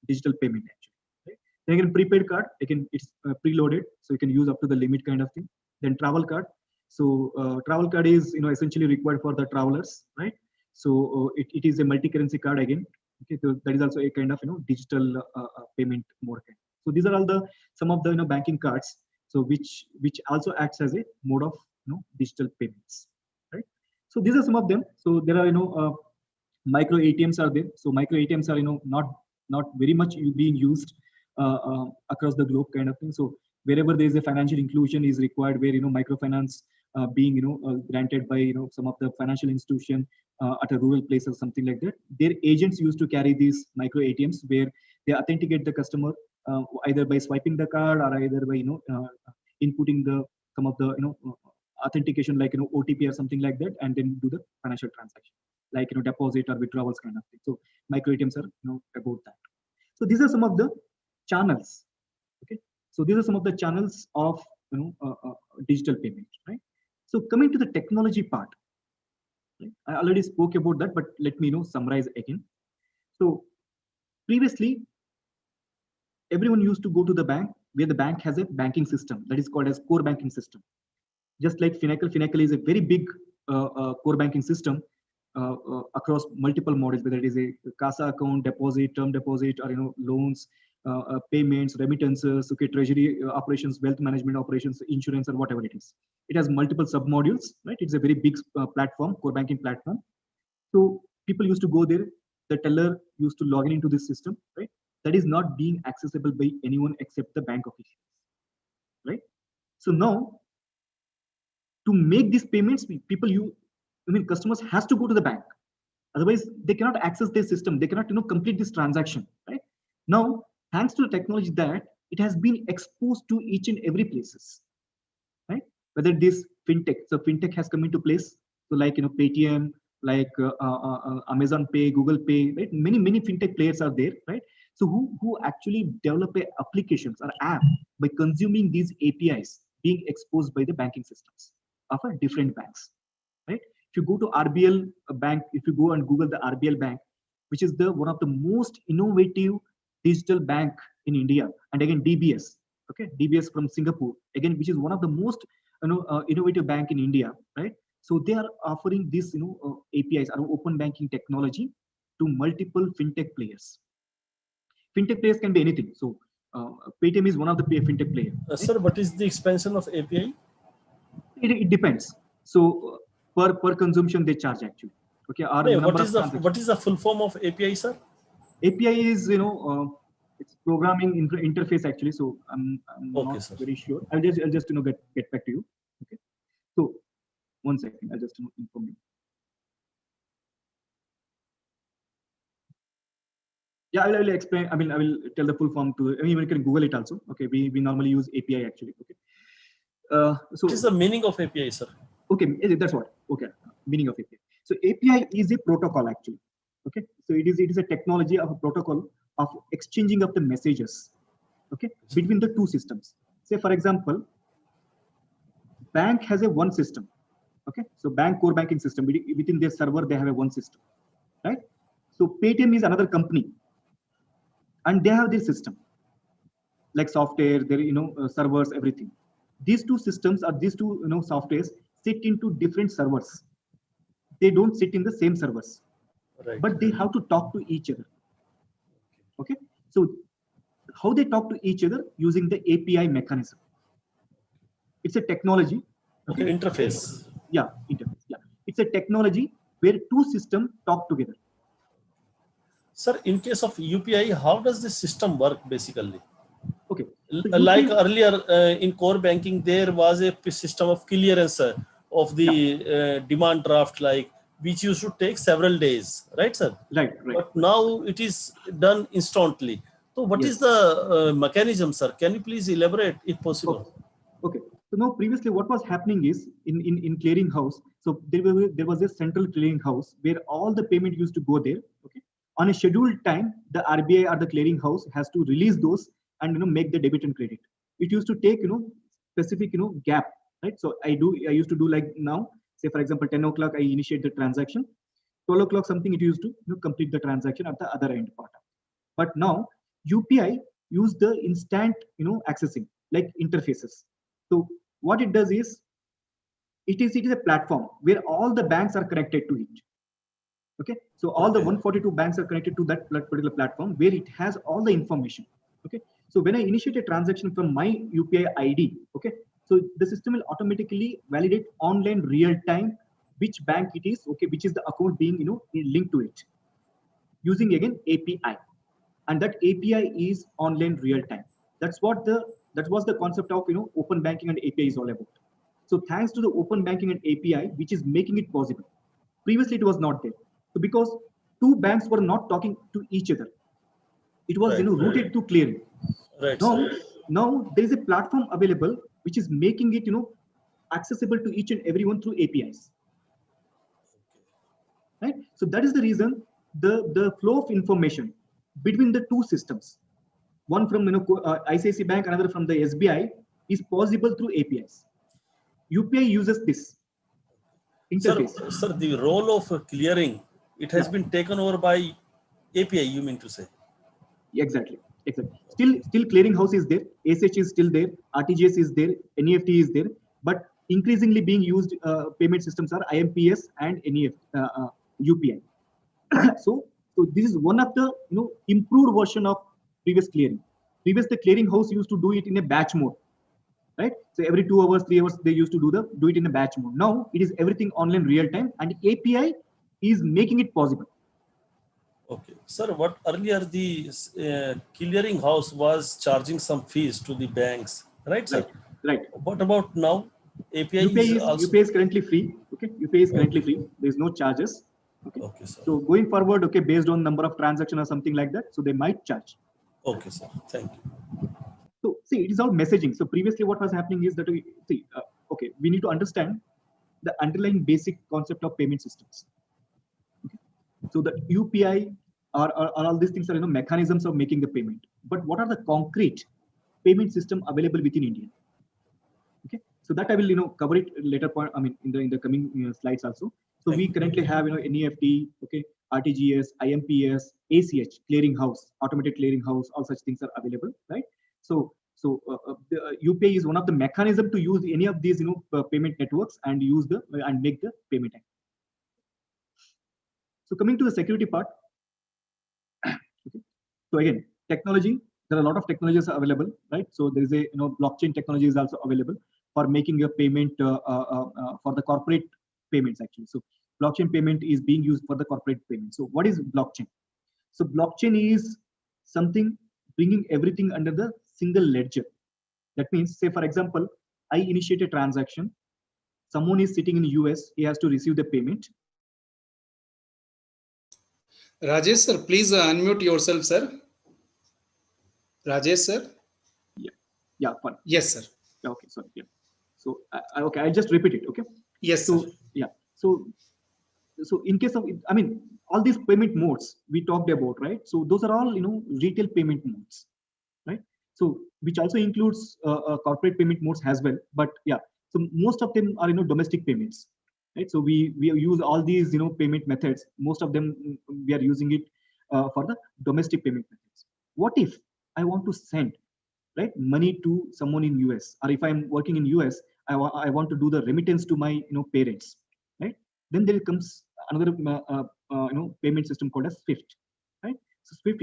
digital payment actually. Right? Then again, prepaid card, again it's preloaded, so you can use up to the limit kind of thing. Then travel card. So travel card is essentially required for the travelers, right? So it is a multi-currency card again. Okay, so that is also a kind of digital payment mode. So these are all some of the banking cards. So which also acts as a mode of digital payments, right? So these are some of them. So there are micro ATMs are there. So micro ATMs are not very much being used across the globe kind of thing. So wherever there is a financial inclusion is required, where microfinance being granted by some of the financial institution at a rural place or something like that, their agents used to carry these micro ATMs where they authenticate the customer either by swiping the card or either by inputting some of the authentication like OTP or something like that, and then do the financial transaction like deposit or withdrawals kind of thing. So micro ATMs are about that. So these are some of the channels. Okay, so these are some of the channels of digital payment, right? So coming to the technology part, right? I already spoke about that, but let me summarize again. So previously, everyone used to go to the bank where the bank has a banking system that is called as core banking system. Just like Finacle, Finacle is a very big core banking system across multiple models, whether it is a CASA account, deposit, term deposit, or loans, payments, remittances, okay, treasury operations, wealth management operations, insurance, or whatever it is. It has multiple sub-modules, right? It's a very big platform, core banking platform. So people used to go there. The teller used to log in into this system, right? That is not being accessible by anyone except the bank officials, right? So now, to make these payments, customers has to go to the bank. Otherwise, they cannot access their system. They cannot, complete this transaction, right? Now, thanks to the technology that it has been exposed to each and every places, right? Whether this fintech, so fintech has come into place. So like, Paytm, like Amazon Pay, Google Pay, right? Many fintech players are there, right? So who actually develop applications or app by consuming these APIs being exposed by the banking systems of different banks, right? If you go to RBL bank, if you go and Google the RBL bank, which is one of the most innovative digital bank in India, and again DBS, okay, DBS from Singapore, again, which is one of the most innovative bank in India, right? So they are offering this, APIs or open banking technology to multiple fintech players. Fintech players can be anything. So Paytm is one of the fintech players. Right? Sir, what is the expansion of API? It depends. So per consumption they charge actually. Okay. Or No, number what is the full form of API, sir? API is it's programming interface actually. So I'm Okay, not sir. very sure. I'll just get back to you. Okay. So 1 second. I'll just inform you. Yeah, I will explain. I will tell the full form to. You can Google it also. Okay, we normally use API actually. Okay. So What is the meaning of API, sir? Okay, that's what. Okay, meaning of API. So API is a protocol actually. Okay, so it is a technology of a protocol of exchanging of the messages. Okay, between the two systems. Say for example, bank has a one system. Okay, so bank core banking system within their server they have a one system, right? So Paytm is another company, and they have their system, like software, their servers, everything. These two systems or these two softwares sit into different servers. They don't sit in the same servers, Right. but they have to talk to each other. Okay, so how they talk to each other using the API mechanism. It's a technology. Okay, interface. Yeah, interface. Yeah, it's a technology where two systems talk together. Sir, in case of UPI, how does the system work basically? Okay, so like UPI, earlier in core banking, there was a system of clearance of the demand draft, like which used to take several days, right, sir? Right. But now it is done instantly. So, what is the mechanism, sir? Can you please elaborate, if possible? Okay. So now, previously, what was happening is in clearing house. So there was a central clearing house where all the payment used to go there. Okay. On a scheduled time, the RBI or the clearing house has to release those and make the debit and credit. It used to take specific gap, right? So I used to do like now. Say for example, 10 o'clock I initiate the transaction. 12 o'clock something it used to complete the transaction at the other end part. But now UPI use the instant accessing like interfaces. So what it does is it is a platform where all the banks are connected to it. Okay, so all the 142 banks are connected to that particular platform where it has all the information. Okay, so when I initiate a transaction from my UPI ID, okay, so the system will automatically validate online real time which bank it is, okay, which is the account being linked to it using again API, and that API is online real time. That was the concept of open banking and API is all about. So thanks to the open banking and API, which is making it possible. Previously it was not there. So because two banks were not talking to each other, it was routed to clearing. Right. Now there is a platform available which is making it accessible to each and everyone through APIs. Right. So that is the reason the flow of information between the two systems, one from ICICI Bank, another from the SBI, is possible through APIs. UPI uses this interface. Sir, the role of clearing, it has been taken over by API, you mean to say? Exactly. Still clearing house is there, ACH is still there, RTGS is there, NEFT is there, but increasingly being used payment systems are IMPS and NEFT, UPI. so this is one of the improved version of previous clearing. Previous the clearing house used to do it in a batch mode, right? So every 2 hours, 3 hours they used to do it in a batch mode. Now it is everything online real time, and API is making it possible. Okay, sir. What earlier the clearing house was charging some fees to the banks, right, sir? Right. What about now? API is currently free. Okay, UPI is currently free. There is no charges. Okay, sir. So going forward, okay, based on number of transactions or something like that, so they might charge. Okay, sir. Thank you. So see, it is all messaging. So previously, what was happening is that we need to understand the underlying basic concept of payment systems. Okay. So the UPI or all these things are mechanisms of making the payment. But what are the concrete payment system available within India? Okay, so that I will cover it later point. I mean in the coming slides also. So we currently have NEFT, okay, RTGS, IMPS, ACH, clearing house, automated clearing house, all such things are available, right? So So UPI is one of the mechanism to use any of these payment networks and use and make the payment. So coming to the security part. Okay. So again, technology, there are a lot of technologies available, right? So there is a blockchain technology is also available for making a payment for the corporate payments actually. So blockchain payment is being used for the corporate payment. So what is blockchain? So blockchain is something bringing everything under the single ledger. That means, say for example, I initiate a transaction. Someone is sitting in the US, he has to receive the payment. Rajesh sir, please unmute yourself, sir. Rajesh sir. Yeah, fine. Yes, sir. Okay, sorry. Yeah. So okay, I'll just repeat it. Okay. Yes, so sir. Yeah. So in case of, I mean, all these payment modes we talked about, right? So those are all retail payment modes, right? So which also includes corporate payment modes as well. But yeah, so most of them are domestic payments, right? So we use all these payment methods. Most of them we are using it for the domestic payment methods. What if I want to send money to someone in US, or if I'm working in US, I want to do the remittance to my parents, right? Then there comes another payment system called as SWIFT, right? So SWIFT,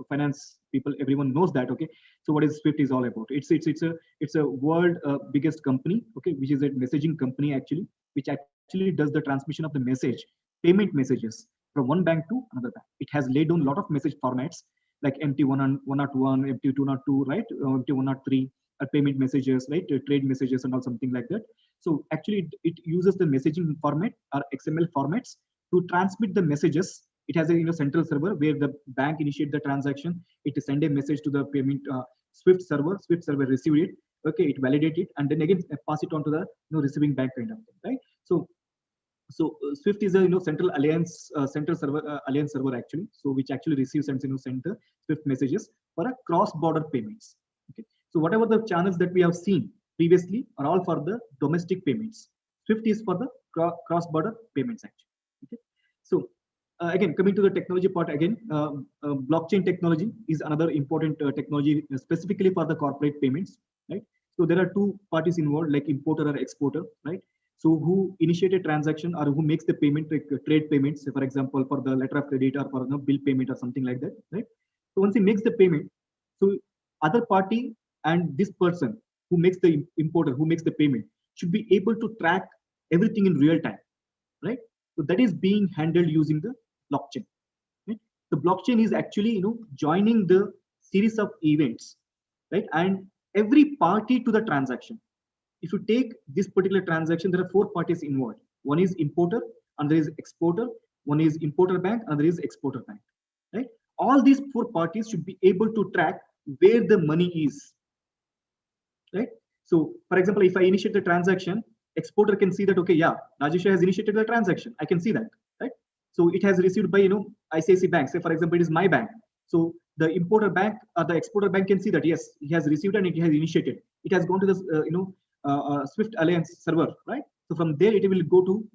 finance people, everyone knows that. Okay, so what is SWIFT is all about? It's a world biggest company, okay, which is a messaging company actually, which actually does the transmission of the payment messages from one bank to another bank. It has laid down a lot of message formats like MT101, MT202, right? MT103, payment messages, right? Trade messages and all, something like that. So actually, it uses the messaging format or XML formats to transmit the messages. It has a central server where the bank initiate the transaction. It send a message to the payment Swift server. Swift server receive it. Okay, it validate it, and then again pass it on to the receiving bank kind of thing, right? So Swift is a central alliance alliance server actually, so which actually receives and send the Swift messages for a cross-border payments. Okay, so whatever the channels that we have seen previously are all for the domestic payments. Swift is for the cross-border payments actually. Okay, so again, coming to the technology part again, blockchain technology is another important technology specifically for the corporate payments, right? So there are two parties involved, like importer or exporter, right? So who initiate a transaction or who makes the payment, like trade payments, for example, for the letter of credit or for bill payment or something like that, right? So once he makes the payment, so other party and this person who makes the importer, who makes the payment, should be able to track everything in real time, right? So that is being handled using the blockchain. Right? The blockchain is actually joining the series of events, right? And every party to the transaction. If you take this particular transaction, there are four parties involved. One is importer, another is exporter, one is importer bank, another is exporter bank, right? All these four parties should be able to track where the money is, right? So for example, if I initiate the transaction, exporter can see that, okay, yeah, Rajesh has initiated the transaction. I can see that, right? So it has received by, ICICI bank. Say for example, it is my bank. So the importer bank or the exporter bank can see that, yes, he has received and it has initiated. It has gone to the, Swift Alliance server, right? So from there it will go to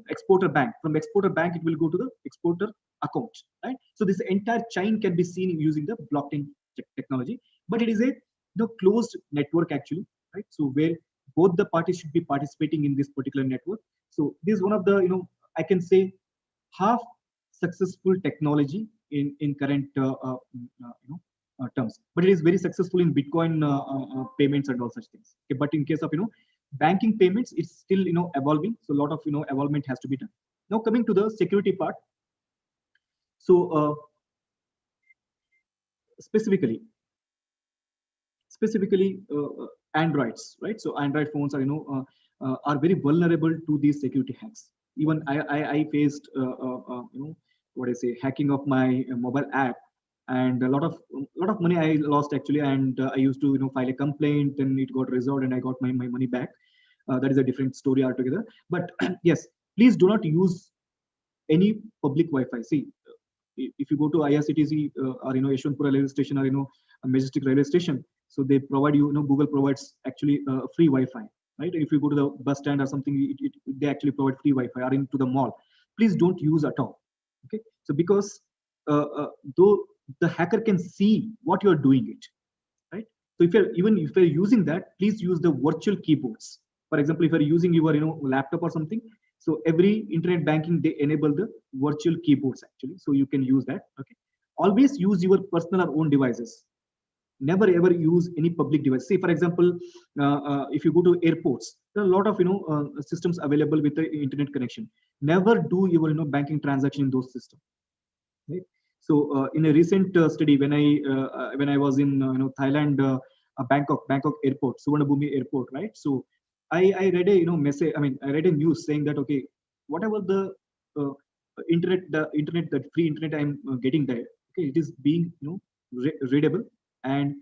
exporter bank. From exporter bank it will go to the exporter account, right? So this entire chain can be seen using the blockchain technology, but it is a closed network actually, right? So where both the parties should be participating in this particular network. So this is one of the I can say half successful technology in current terms, but it is very successful in Bitcoin payments and all such things. Okay, but in case of banking payments, it's still evolving. So a lot of evolvement has to be done. Now coming to the security part. So specifically Androids, right? So Android phones are very vulnerable to these security hacks. Even I faced hacking of my mobile app, and a lot of money I lost actually, and I used to file a complaint, then it got resolved and I got my money back. That is a different story altogether. But yes, please do not use any public Wi-Fi. See, if you go to IRCTC or Yeshwanthpura railway station or Majestic railway station, so they provide Google provides actually free Wi-Fi, right? If you go to the bus stand or something, they actually provide free Wi-Fi, or into the mall. Please don't use at all. Okay, so because though the hacker can see what you are doing it, So if you're using that, please use the virtual keyboards. For example, if you're using your laptop or something, so every internet banking they enable the virtual keyboards actually, so you can use that. Okay, always use your personal or own devices. Never ever use any public device. Say for example, if you go to airports, there are a lot of systems available with the internet connection. Never do your banking transaction in those systems. Right? So in a recent study, when I was in Thailand, Bangkok airport, Suvarnabhumi airport, right? So I read a message. I mean, I read a news saying that okay, whatever the internet, that free internet I'm getting there, okay, it is being readable, and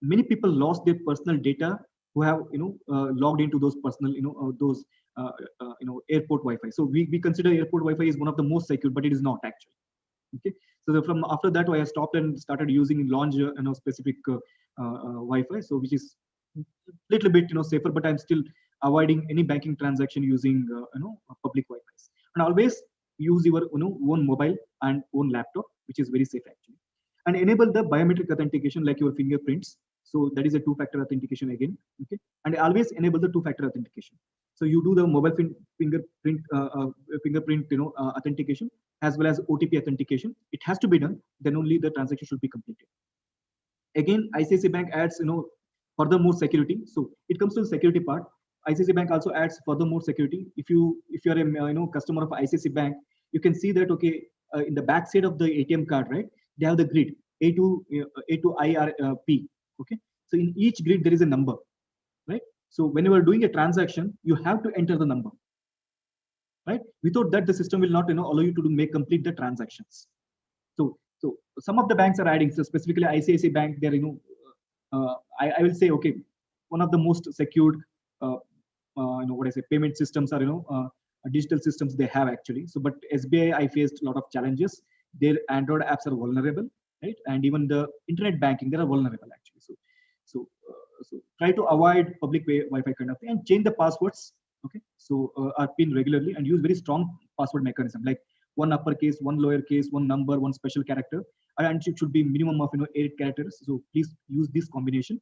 many people lost their personal data who have logged into those personal airport Wi-Fi. So we consider airport Wi-Fi is one of the most secure, but it is not actually. Okay, so from after that I stopped and started using lounge specific Wi-Fi, so which is little bit safer, but I'm still avoiding any banking transaction using public Wi-Fi. And always use your own mobile and own laptop, which is very safe actually. And enable the biometric authentication like your fingerprints. So that is a two-factor authentication again. Okay, and always enable the two-factor authentication. So you do the mobile fingerprint authentication as well as OTP authentication. It has to be done. Then only the transaction should be completed. Again, ICICI Bank adds furthermore security. So it comes to the security part. ICICI Bank also adds furthermore security. If you are a customer of ICICI Bank, you can see that okay, in the back side of the ATM card, right? They have the grid A to IRP. Okay, so in each grid there is a number, right? So when you are doing a transaction, you have to enter the number, right? Without that, the system will not allow you to complete the transactions. So some of the banks are adding. So specifically ICICI Bank, they're I will say okay, one of the most secured payment systems are digital systems they have actually. So but SBI, I faced a lot of challenges. Their Android apps are vulnerable, right? And even the internet banking, they are vulnerable actually. So try to avoid public Wi-Fi kind of thing and change the passwords. Okay, so are PIN regularly and use very strong password mechanism like one uppercase, one lowercase, one number, one special character, and it should be minimum of 8 characters. So please use this combination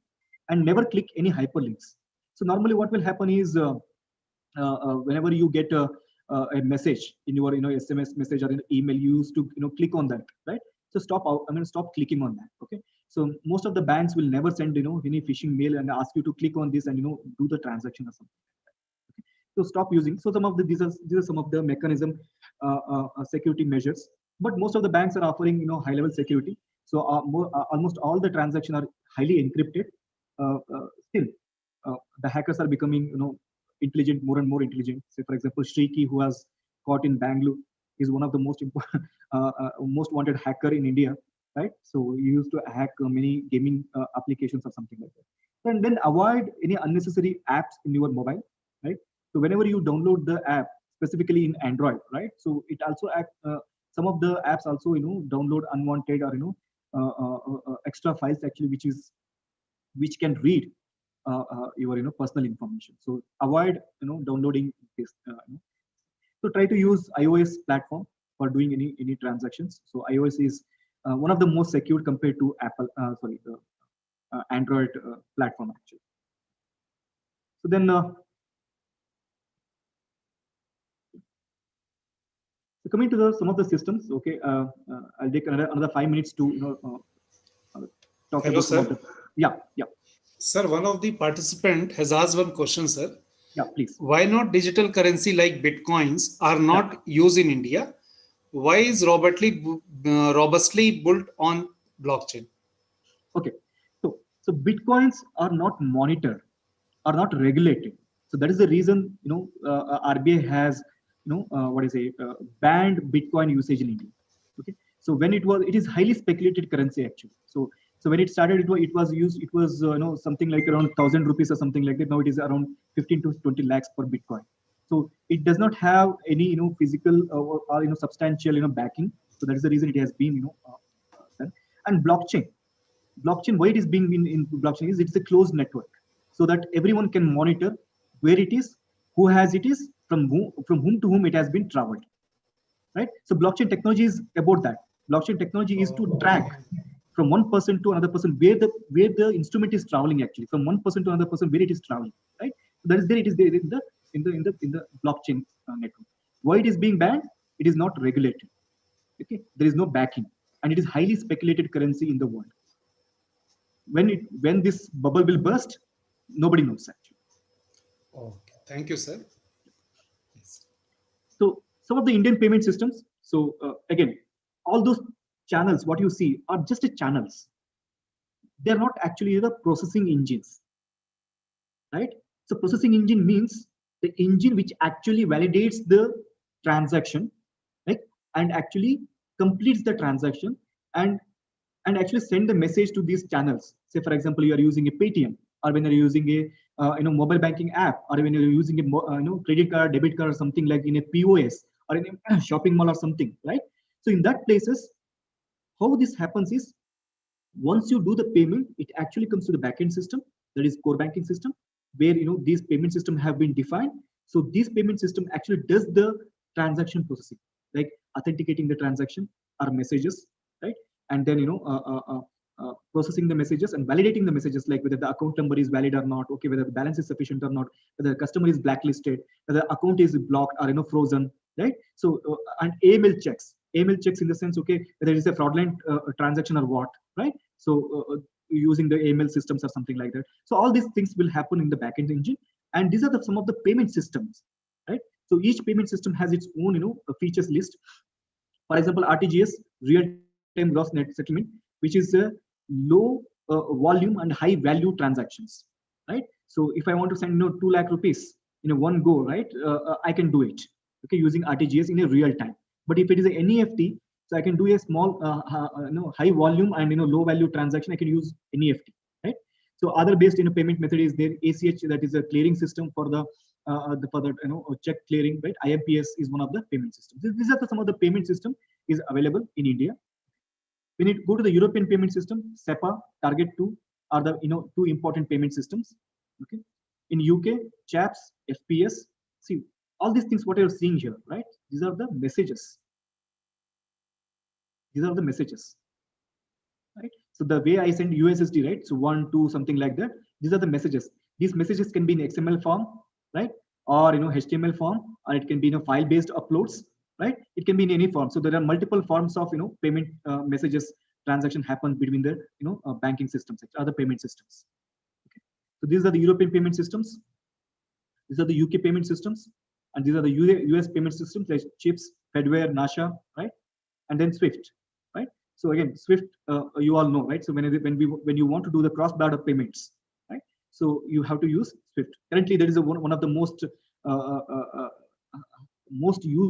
and never click any hyperlinks. So normally what will happen is whenever you get a message in your SMS message or an email, you used to click on that, right? So stop clicking on that. Okay, so most of the banks will never send any phishing mail and ask you to click on this and do the transaction or something like that. Okay? So stop using. So some of these are some of the mechanism security measures, but most of the banks are offering high level security. So almost all the transactions are highly encrypted. Still the hackers are becoming intelligent, more and more intelligent. Say for example, Shriki, who was caught in Bangalore, is one of the most important most wanted hacker in India, right? So he used to hack many gaming applications or something like that. And then avoid any unnecessary apps in your mobile, right? So whenever you download the app, specifically in Android, right? So it also some of the apps also download unwanted or extra files actually, which can read your personal information. So avoid downloading this. So try to use iOS platform for doing any transactions. So iOS is one of the most secure compared to Apple. The Android platform actually. So then. So coming to some of the systems, okay, I'll take another 5 minutes to talk Hello, about. Sir. Yeah. Sir, one of the participant has asked one question, sir. Yeah, please. Why not digital currency like bitcoins are not used in India? Why is robustly built on blockchain? Okay, so bitcoins are not monitored, are not regulated. So that is the reason RBI has banned Bitcoin usage in India. Okay, so when it is highly speculated currency actually. So when it started, it was used. It was something like around 1,000 rupees or something like that. Now it is around 15 to 20 lakhs per Bitcoin. So it does not have any physical or substantial backing. So that is the reason it has been done. And blockchain, why it is being in blockchain is it's a closed network, so that everyone can monitor where it is, who has it is, from whom to whom it has been traveled, right? So blockchain technology is about that. Blockchain technology is to track from one person to another person, where the instrument is traveling actually, from one person to another person, where it is traveling, right? So that is there. It is there in the blockchain network. Why it is being banned? It is not regulated. Okay, there is no backing, and it is highly speculated currency in the world. When this bubble will burst, nobody knows actually. Okay, thank you, sir. Yes. So some of the Indian payment systems. So again, all those channels, what you see are just channels. They're not actually the processing engines, right? So processing engine means the engine which actually validates the transaction, right? And actually completes the transaction and actually send the message to these channels. Say, for example, you are using a Paytm, or when you're using a mobile banking app, or when you're using a credit card, debit card, or something like in a POS or in a shopping mall or something, right? So in that places, how this happens is once you do the payment, it actually comes to the backend system, that is core banking system, where these payment system have been defined. So this payment system actually does the transaction processing, like authenticating the transaction or messages, right? And then processing the messages and validating the messages, like whether the account number is valid or not, okay, whether the balance is sufficient or not, whether the customer is blacklisted, whether the account is blocked or frozen, right? So and AML checks in the sense, okay, whether it is a fraudulent transaction or what, right? So using the AML systems or something like that. So all these things will happen in the backend engine, and these are some of the payment systems, right? So each payment system has its own features list. For example, RTGS, real-time gross net settlement, which is a low volume and high value transactions, right? So if I want to send 2 lakh rupees in one go, right, I can do it, okay, using RTGS in a real time. But if it is an NEFT, so I can do a small high volume and low value transaction, I can use NEFT, right? So other based payment method is there. ACH, that is a clearing system for the check clearing, right? IMPS is one of the payment systems. These are some of the payment system is available in India. When you go to the European payment system, SEPA, Target 2 are the two important payment systems. Okay, in UK, CHAPS, FPS. See all these things what you're seeing here, right? These are the messages. These are the messages, right? So the way I send USSD, right? So 1, 2, something like that. These are the messages. These messages can be in XML form, right? Or HTML form, or it can be file-based uploads, right? It can be in any form. So there are multiple forms of payment messages transaction happen between the banking systems, other payment systems. Okay. So these are the European payment systems. These are the UK payment systems, and these are the US payment systems like CHIPS, Fedware, NASHA, right? And then SWIFT, right? So again, SWIFT, you all know, right? So when you want to do the cross-border payments, right? So you have to use SWIFT. Currently, there is one of the most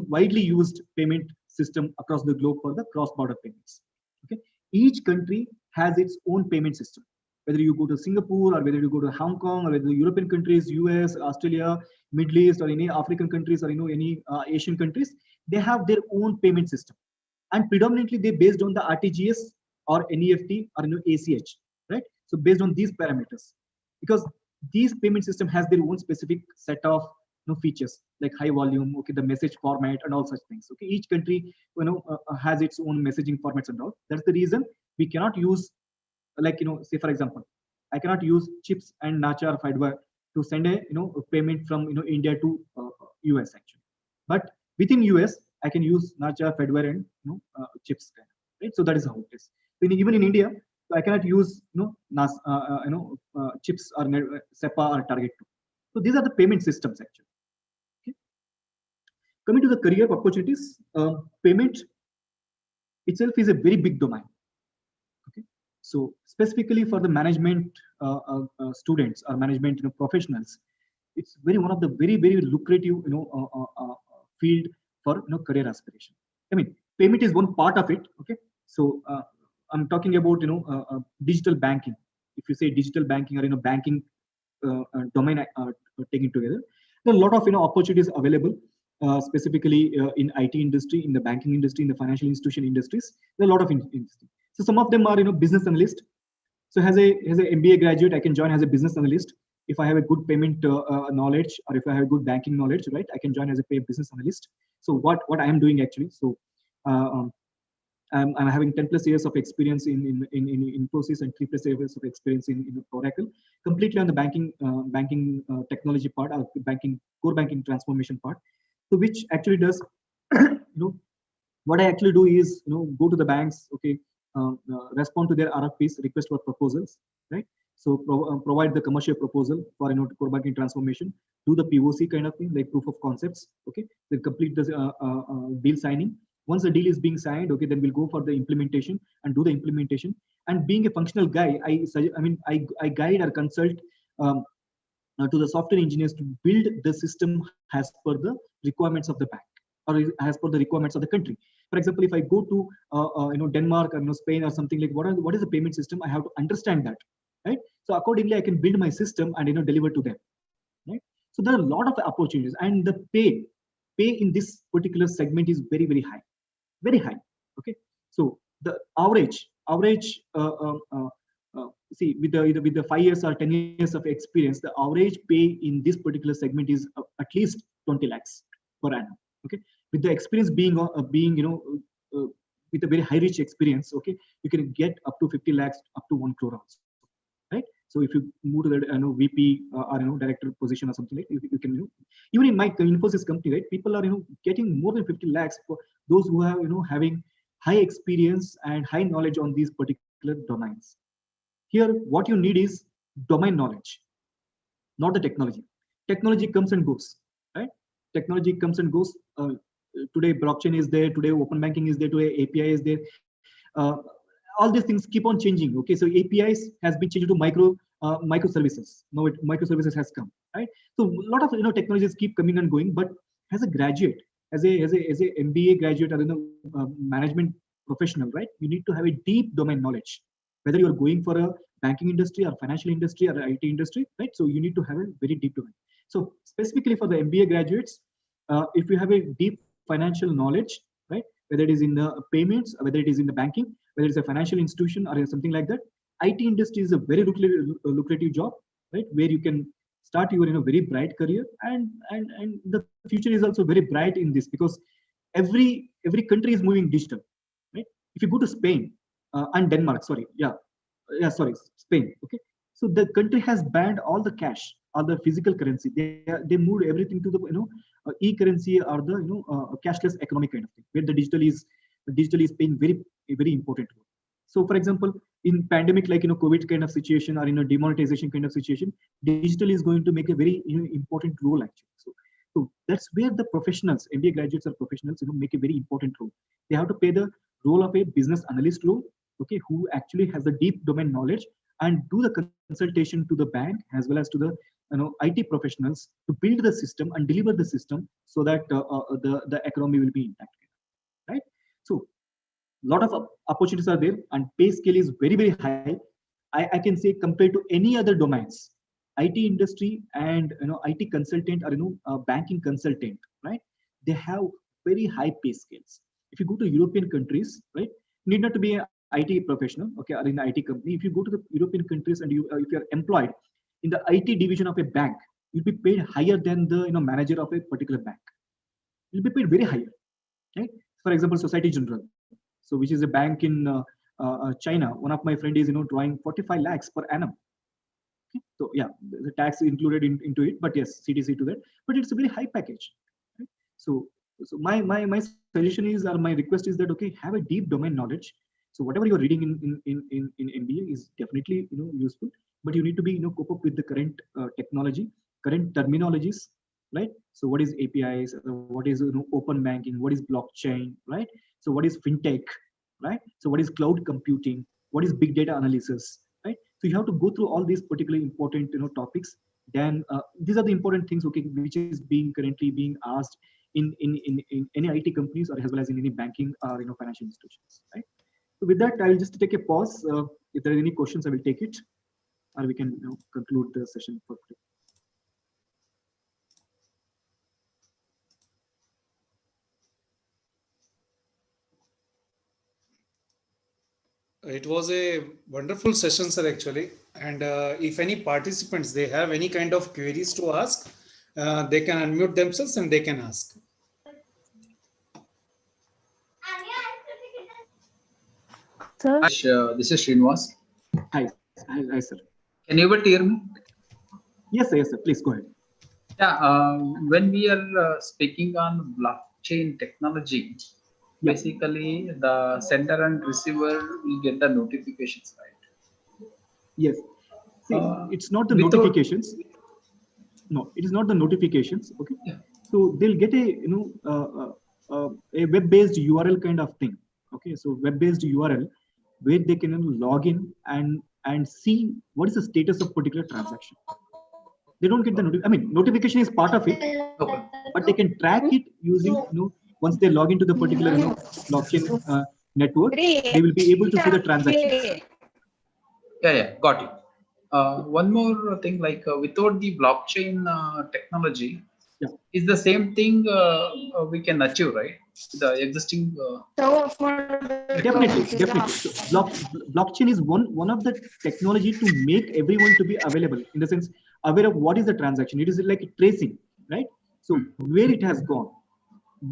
widely used payment system across the globe for the cross-border payments. Okay, each country has its own payment system. Whether you go to Singapore, or whether you go to Hong Kong, or whether the European countries, US, Australia, Middle East, or any African countries, or any Asian countries, they have their own payment system, and predominantly they based on the RTGS or NEFT or ACH, right? So based on these parameters, because these payment system has their own specific set of features like high volume, okay, the message format and all such things. Okay, each country has its own messaging formats and all. That's the reason we cannot use, like say for example, I cannot use CHIPS and NACHA or FIDWA to send a payment from India to US actually, but within US I can use NACHA, FIDWA, and CHIPS, right? So that is how it is. Even in India, so I cannot use CHIPS or SEPA or Target 2. So these are the payment systems actually. Okay. Coming to the career opportunities, payment itself is a very big domain. Okay, so specifically for the management students or management professionals, it's one of the very lucrative field for career aspiration. I mean, payment is one part of it. Okay, so I'm talking about digital banking. If you say digital banking or banking domain taken together, there are a lot of opportunities available, specifically in IT industry, in the banking industry, in the financial institution industries. There are a lot of industry. So some of them are business analyst. So as a MBA graduate, I can join as a business analyst. If I have a good payment knowledge, or if I have good banking knowledge, right, I can join as a business analyst. So what I am doing actually, so I'm having 10 plus years of experience in Infosys and 3 plus years of experience in Oracle, completely on the banking technology part, banking core banking transformation part. So which actually does, what I actually do is, go to the banks, okay, respond to their RFPs, request for proposals, right? So provide the commercial proposal for core banking transformation, do the POC kind of thing, like proof of concepts, okay, then complete the deal signing. Once the deal is being signed, okay, then we'll go for the implementation and do the implementation. And being a functional guy, I guide or consult to the software engineers to build the system as per the requirements of the bank or as per the requirements of the country. For example, if I go to Denmark or Spain or something, like what is the payment system, I have to understand that, right? So accordingly, I can build my system and deliver to them, right? So there are a lot of opportunities, and the pay in this particular segment is very, very high, very high. Okay, so the average see, with the 5 years or 10 years of experience, the average pay in this particular segment is at least 20 lakhs per annum. Okay, with the experience being with a very high rich experience, okay, you can get up to 50 lakhs, up to 1 crore also, right? So if you move to the VP or director position or something, like you can even in my Infosys company, right, people are getting more than 50 lakhs for those who have having high experience and high knowledge on these particular domains. Here, what you need is domain knowledge, not the technology. Technology comes and goes, right? Technology comes and goes. Today, blockchain is there. Today, open banking is there. Today, API is there. All these things keep on changing. Okay, so APIs has been changed to microservices. Now, microservices has come, right? So a lot of technologies keep coming and going. But as a graduate, as a MBA graduate or management professional, right, you need to have a deep domain knowledge. Whether you are going for a banking industry or financial industry or IT industry, right? So you need to have a very deep domain. So specifically for the MBA graduates, if you have a deep financial knowledge, right, whether it is in the payments, whether it is in the banking, whether it's a financial institution or something like that, IT industry is a very lucrative job, right, where you can start your very bright career, and the future is also very bright in this, because every country is moving digital, right? If you go to Spain and Denmark, Spain, okay, so the country has banned all the cash, all the physical currency. They moved everything to the e-currency or the cashless economic kind of thing, where the digital is playing very important role. So for example, in pandemic, like COVID kind of situation, or demonetization kind of situation, digital is going to make a very important role actually. So that's where the professionals, MBA graduates or professionals, make a very important role. They have to play the role of a business analyst role, okay, who actually has a deep domain knowledge and do the consultation to the bank as well as to the IT professionals to build the system and deliver the system so that the economy will be intact, right? So a lot of opportunities are there, and pay scale is very, very high. I can say compared to any other domains, IT industry and IT consultant or banking consultant, right? They have very high pay scales. If you go to European countries, right, need not to be an IT professional, okay, or in the IT company. If you go to the European countries and if you are employed in the IT division of a bank, you'll be paid higher than the manager of a particular bank. You'll be paid very higher, right? For example, Society General, so which is a bank in China. One of my friend is drawing 45 lakhs per annum. Okay? So yeah, the tax included into it, but yes, CTC to that. But it's a very high package. Right? So my suggestion is, or my request is that, okay, have a deep domain knowledge. So whatever you're reading in MBA is definitely useful, but you need to be cope up with the current technology, current terminologies, right? So what is APIs? What is open banking? What is blockchain? Right? So what is fintech? Right? So what is cloud computing? What is big data analysis? Right? So you have to go through all these particularly important topics. Then these are the important things, okay, which is currently being asked in any IT companies or as well as in any banking or financial institutions, right? So with that, I'll just take a pause. If there are any questions, I will take it, or we can conclude the session for today. It was a wonderful session, sir, actually. And if any participants, they have any kind of queries to ask, they can unmute themselves and they can ask. sir. This is Srinivas. Hi, hi, sir. Can you able to hear me? Yes, sir. Yes, sir. Please go ahead. Yeah. When we are speaking on blockchain technology, basically the sender and receiver will get the notifications, right? Yes. See, it's not the without- notifications. No, it is not the notifications. Okay. Yeah. So they'll get a a web-based URL kind of thing. Okay. So web-based URL where they can log in and see what is the status of particular transaction. They don't get the notification is part of it, but they can track it using once they log into the particular blockchain network, they will be able to see the transactions. Yeah, got it. One more thing, like without the blockchain technology, is the same thing we can achieve, right? The existing. Definitely. So blockchain is one of the technology to make everyone to be available, in the sense aware of what is the transaction. It is like tracing, right? So where it has gone,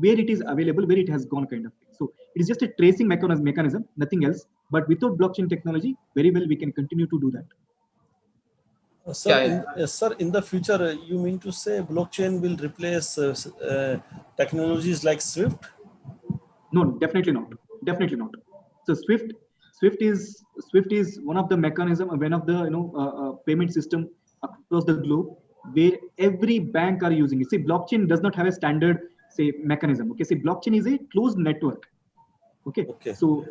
where it is available, where it has gone, kind of thing. So it is just a tracing mechanism, nothing else. But without blockchain technology, very well we can continue to do that. Sir, in the future, you mean to say blockchain will replace technologies like SWIFT? No, definitely not. Definitely not. So SWIFT is one of the mechanism, one of the payment system across the globe where every bank are using it. See, blockchain does not have a standard mechanism. Okay, see, blockchain is a closed network. Okay. So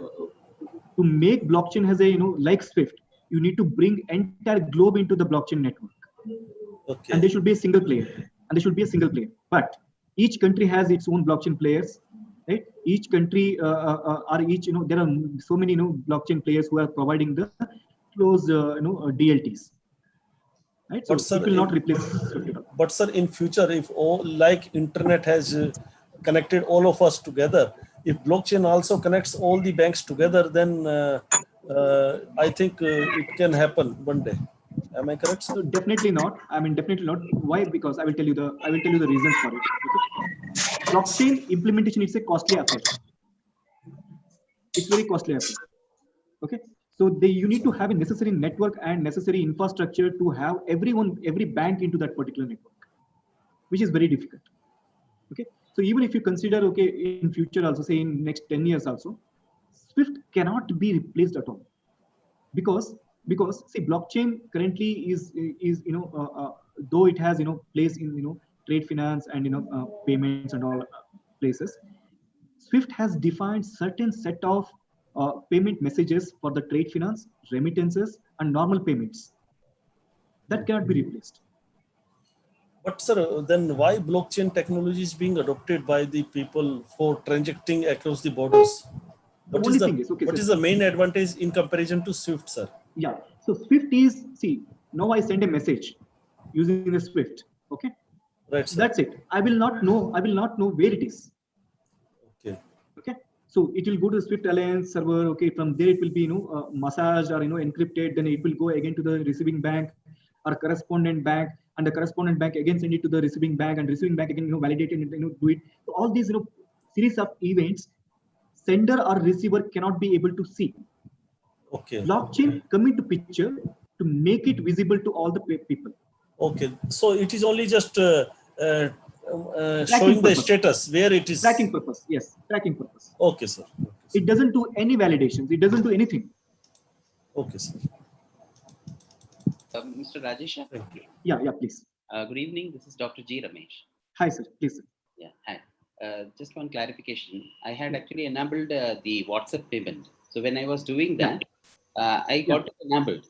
to make blockchain has a like SWIFT, you need to bring entire globe into the blockchain network. Okay. And there should be a single player. But each country has its own blockchain players. Right? Each country there are so many blockchain players who are providing the closed DLTs. Right? So it will not replace SWIFT at all. But sir, in future, if all like internet has connected all of us together, if blockchain also connects all the banks together, then I think it can happen one day. Am I correct, sir? So definitely not. Definitely not. Why? Because I will tell you the reasons for it. Okay? Blockchain implementation is a costly affair. It's very costly affair. Okay. So you need to have a necessary network and necessary infrastructure to have every bank into that particular network, which is very difficult. Okay. So even if you consider, okay, in future also, say in next 10 years also, SWIFT cannot be replaced at all. Because see, blockchain currently is though it has place in trade finance and payments and all places, SWIFT has defined certain set of payment messages for the trade finance, remittances, and normal payments that cannot be replaced. But sir, then why blockchain technology is being adopted by the people for transacting across the borders? What is the main advantage in comparison to SWIFT, sir? Yeah. So SWIFT is, see, now I send a message using the SWIFT. Okay. Right. Sir. That's it. I will not know where it is. Okay. Okay. So it will go to the SWIFT Alliance server. Okay. From there it will be massaged or encrypted. Then it will go again to the receiving bank or correspondent bank, and the correspondent bank again send it to the receiving bank, and receiving bank again validate it and do it. So all these series of events, sender or receiver cannot be able to see. Okay. Blockchain come into picture to make it visible to all the people. Okay. So it is only just showing purpose. the status where it is. Tracking purpose. Yes. Tracking purpose. Okay, sir. Okay, sir. It doesn't do any validations. It doesn't do anything. Okay, sir. Mr. Rajesh? Yeah, please. Good evening. This is Dr. G. Ramesh. Hi, sir. Please, sir. Yeah, hi. Just one clarification. I had actually enabled the WhatsApp payment. So when I was doing that, I got it enabled.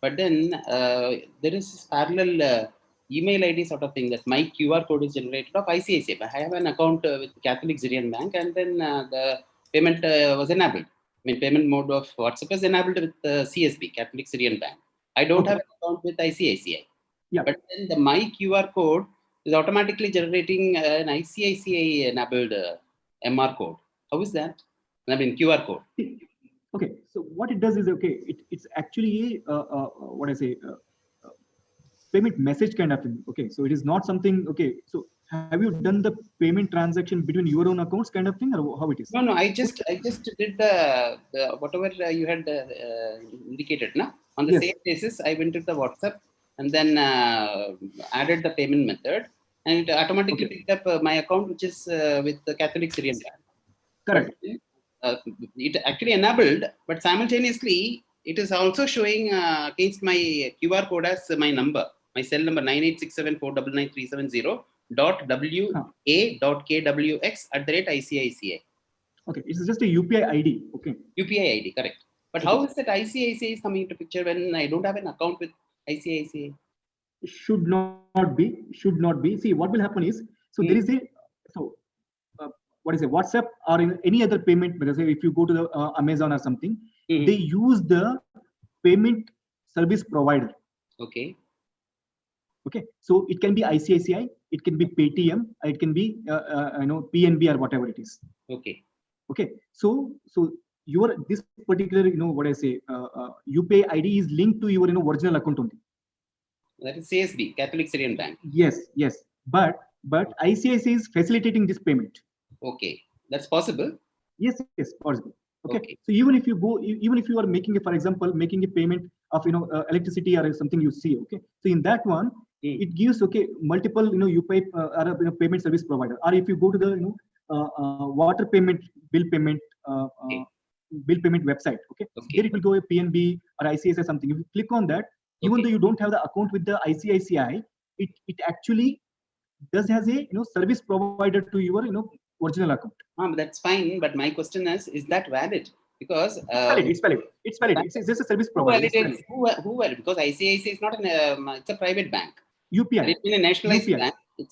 But then there is this parallel email ID sort of thing that my QR code is generated of ICICI. I have an account with Catholic Syrian Bank, and then the payment was enabled. Payment mode of WhatsApp is enabled with CSB, Catholic Syrian Bank. I don't have an account with ICICI. Yeah. But then my QR code is automatically generating an ICICI enabled MR code. How is that? QR code. Okay, so what it does is, it's actually what I say, payment message kind of thing. Okay, so it is not something. Okay, so have you done the payment transaction between your own accounts kind of thing, or how it is? No, I just did the whatever you had indicated. Na? On the same basis, I went to the WhatsApp and then added the payment method, and it automatically picked up my account, which is with the Catholic Syrian Bank. Correct. But, it actually enabled, but simultaneously, it is also showing against my QR code as my number, my cell number 9867499370.wa.kwx@ICICI. Okay, it's just a UPI ID. Okay. UPI ID, correct. But how is that ICICI is coming into picture when I don't have an account with ICICI? Should not be. Should not be. See, what will happen is, so there is a, so what is it, WhatsApp or in any other payment, because if you go to the Amazon or something, they use the payment service provider. Okay. Okay, so it can be ICICI, it can be Paytm, it can be PNB or whatever it is. Okay. Okay, so your this particular what I say UPI ID is linked to your original account only. That is CSB, Catholic Syrian Bank. Yes, but ICICI is facilitating this payment. Okay, that's possible. Yes, possible. Okay. So even if you go, even if you are making for example, making a payment of electricity or something you see. Okay, so in that one, it gives multiple UPI or payment service provider. Or if you go to the water payment, bill payment website. Okay, there it will go a PNB or ICICI something. If you click on that, even though you don't have the account with the ICICI, it actually does has a service provider to your original account. That's fine, but my question is that valid? Because it's valid. It's just a service provider. Who validates? Because ICICI is not it's a private bank. UPI. It's in a nationalized bank. Who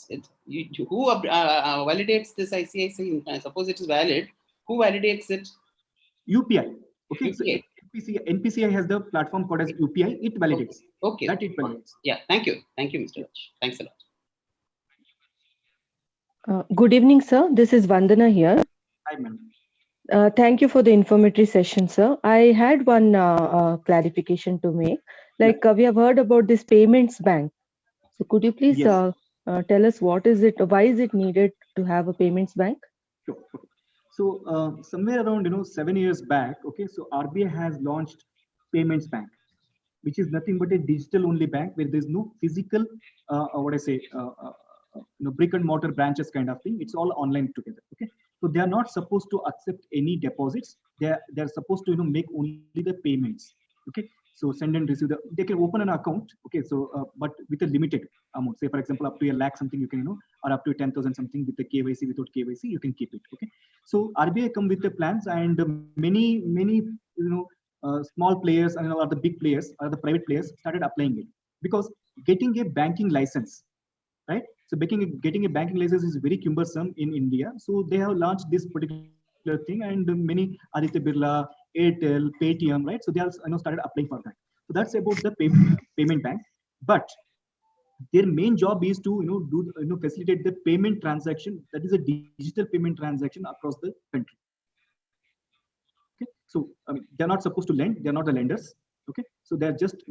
validates this ICICI? Suppose it is valid. Who validates it? UPI. Okay. UPI. So NPCI has the platform called as UPI. It validates. Okay. That it validates. Yeah. Thank you, Mr. Raj. Thanks a lot. Good evening, sir. This is Vandana here. Hi, ma'am. Thank you for the informative session, sir. I had one clarification to make. Like we have heard about this payments bank. So could you please tell us what is it? Why is it needed to have a payments bank? Sure. Okay. So somewhere around 7 years back, okay, so RBI has launched payments bank, which is nothing but a digital only bank where there's no physical brick and mortar branches kind of thing. It's all online together. Okay, so they are not supposed to accept any deposits. They're supposed to make only the payments. Okay, so send and receive they can open an account. Okay, so but with a limited amount. Say for example, up to a lakh something you can or up to 10,000 something with the KYC. Without KYC you can keep it. Okay, so RBI come with the plans, and many small players and or the big players or the private players started applying it, because getting a banking license, right? So getting a banking license is very cumbersome in India. So they have launched this particular thing, and many Aditya Birla, Airtel, Paytm, right? So they have started applying for that. So that's about the payment bank. But their main job is to facilitate the payment transaction. That is a digital payment transaction across the country. Okay, so they're not supposed to lend. They're not the lenders. Okay, so they're just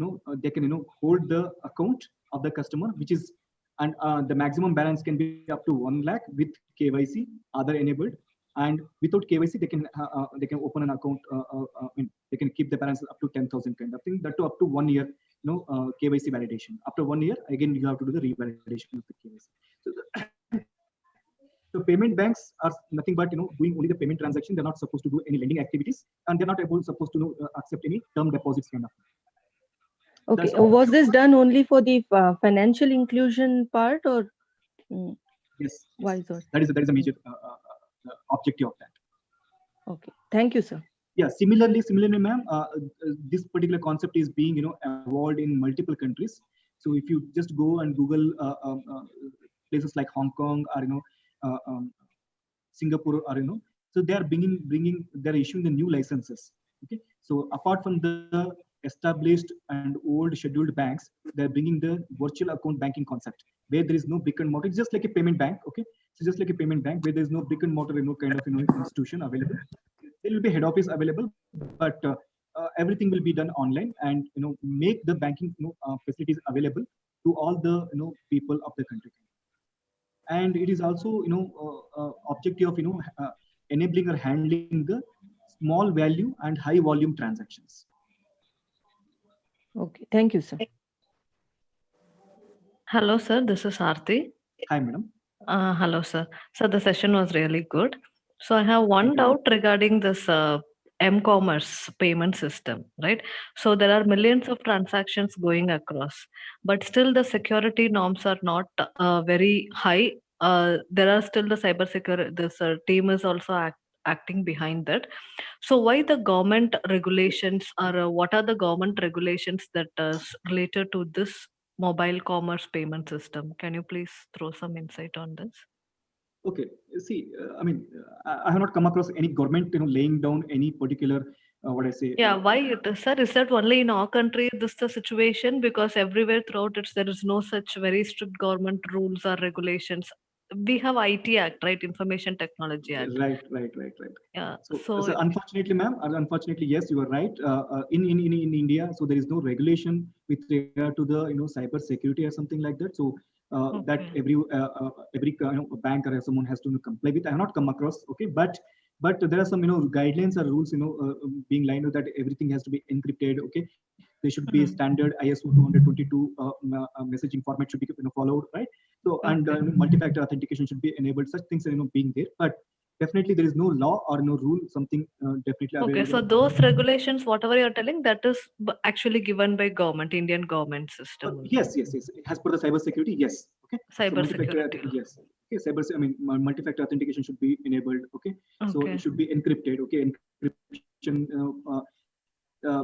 they can hold the account of the customer, which is. And the maximum balance can be up to 1 lakh with KYC, Aadhaar enabled, and without KYC they can open an account. They can keep the balance up to 10,000 kind of thing. That to up to 1 year, KYC validation. After 1 year, again you have to do the revalidation of the KYC. So payment banks are nothing but doing only the payment transaction. They're not supposed to do any lending activities, and they're not supposed to accept any term deposits kind of thing. Okay, was this done only for the financial inclusion part, or yes? Why so? That is a major objective of that. Okay, thank you, sir. Yeah, similarly, ma'am, this particular concept is being evolved in multiple countries. So if you just go and Google places like Hong Kong or Singapore, or so they are they're issuing the new licenses. Okay, so apart from the established and old scheduled banks, they're bringing the virtual account banking concept, where there is no brick and mortar. It's just like a payment bank. Okay, so just like a payment bank where there's no brick and mortar kind of institution available. There will be head office available, but everything will be done online, and make the banking facilities available to all the people of the country. And it is also objective of enabling or handling the small value and high volume transactions. Okay, thank you, sir. Hello, sir. This is Aarti. Hi, madam. Hello, sir. So the session was really good. So I have one doubt regarding this m-commerce payment system, right? So there are millions of transactions going across, but still the security norms are not very high. There are still the cyber security. This team is also acting behind that. So why the government regulations, or what are the government regulations that is related to this mobile commerce payment system? Can you please throw some insight on this? Okay, see, I mean, I have not come across any government, laying down any particular, what I say. Yeah, why it is, sir? Is that only in our country this the situation? Because everywhere throughout it, there is no such very strict government rules or regulations. We have IT Act, right? Information Technology Act. Right. Yeah. So unfortunately, ma'am, unfortunately, yes, you are right. In India, so there is no regulation with regard to the cyber security or something like that. So that every bank or someone has to comply with. I have not come across. Okay, but there are some guidelines or rules being lined out that everything has to be encrypted. Okay, there should be standard ISO 222 messaging format should be followed, right? So and multi-factor authentication should be enabled. Such things are being there, but definitely there is no law or no rule, something definitely available. Okay, so those regulations, whatever you're telling, that is actually given by government, Indian government system. Yes. As per the cyber security, yes. Okay. Cyber security. Yes. Okay. Multi-factor authentication should be enabled. Okay. So it should be encrypted. Okay. Encryption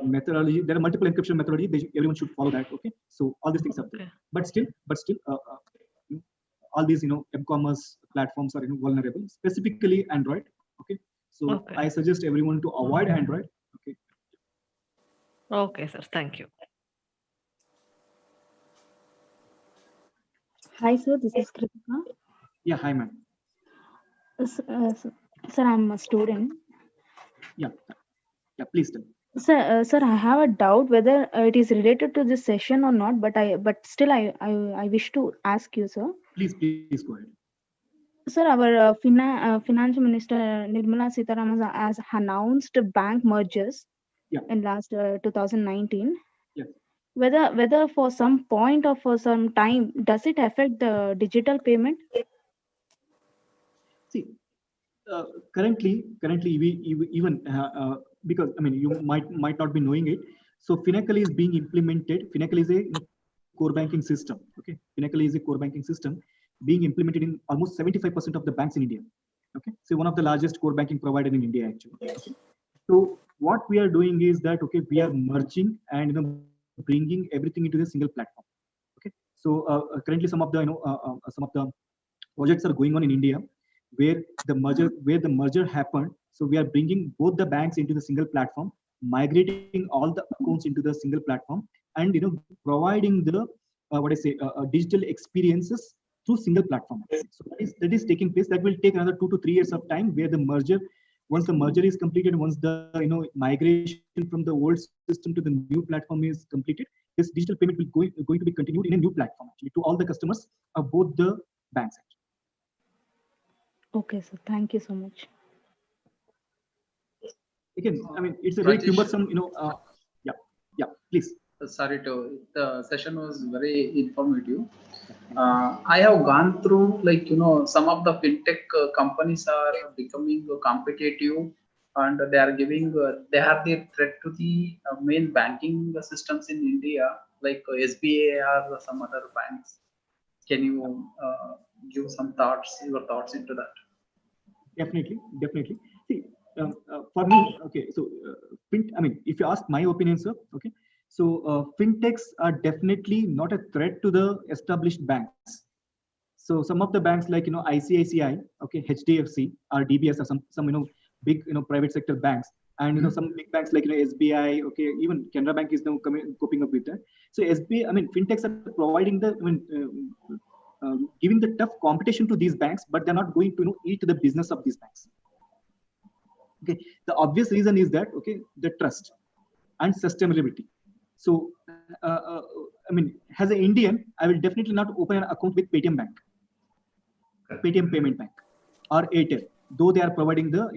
methodology. There are multiple encryption methodology. Everyone should follow that. Okay. So all these things are there. But still, all these e-commerce platforms are vulnerable, specifically Android. Okay, so I suggest everyone to avoid Android. Okay, sir, thank you. Hi, sir, this is Kritika. Yeah, hi, ma'am. Sir, I'm a student. Yeah, please tell me. Sir, I have a doubt whether it is related to this session or not, but still I wish to ask you, sir. Please go ahead. Sir, our finance minister Nirmala Sitharaman has announced bank mergers in last 2019. Yeah. Whether for some point or for some time, does it affect the digital payment? See, currently we even because you might not be knowing it. So Finacle is being implemented. Finacle is a core banking system. Okay, Finacle is a core banking system being implemented in almost 75% of the banks in India. Okay, so one of the largest core banking provider in India actually. Okay? So what we are doing is that we are merging and bringing everything into a single platform. Okay, so currently some of the projects are going on in India where the merger happened. So we are bringing both the banks into the single platform, migrating all the accounts into the single platform, and providing the digital experiences through single platform. So that is taking place. That will take another 2 to 3 years of time, where once the merger is completed, once the migration from the old system to the new platform is completed, this digital payment will going to be continued in a new platform actually to all the customers of both the banks actually. Okay, sir. Thank you so much. Again, it's a very cumbersome, yeah, please. Sorry the session was very informative. I have gone through some of the fintech companies are becoming competitive, and they are giving they have their threat to the main banking systems in India, like SBA or some other banks. Can you give some your thoughts into that? Definitely. See, for me, okay, so if you ask my opinion, sir, okay, so fintechs are definitely not a threat to the established banks. So some of the banks like ICICI, okay, HDFC or DBS or some big private sector banks, and some big banks like SBI, okay, even Canara Bank is now coping up with that. So SBI, fintechs are providing the giving the tough competition to these banks, but they're not going to eat the business of these banks. Okay, the obvious reason is that the trust and sustainability. So as an Indian, I will definitely not open an account with Paytm Bank, Paytm Payment Bank, or Airtel, though they are providing the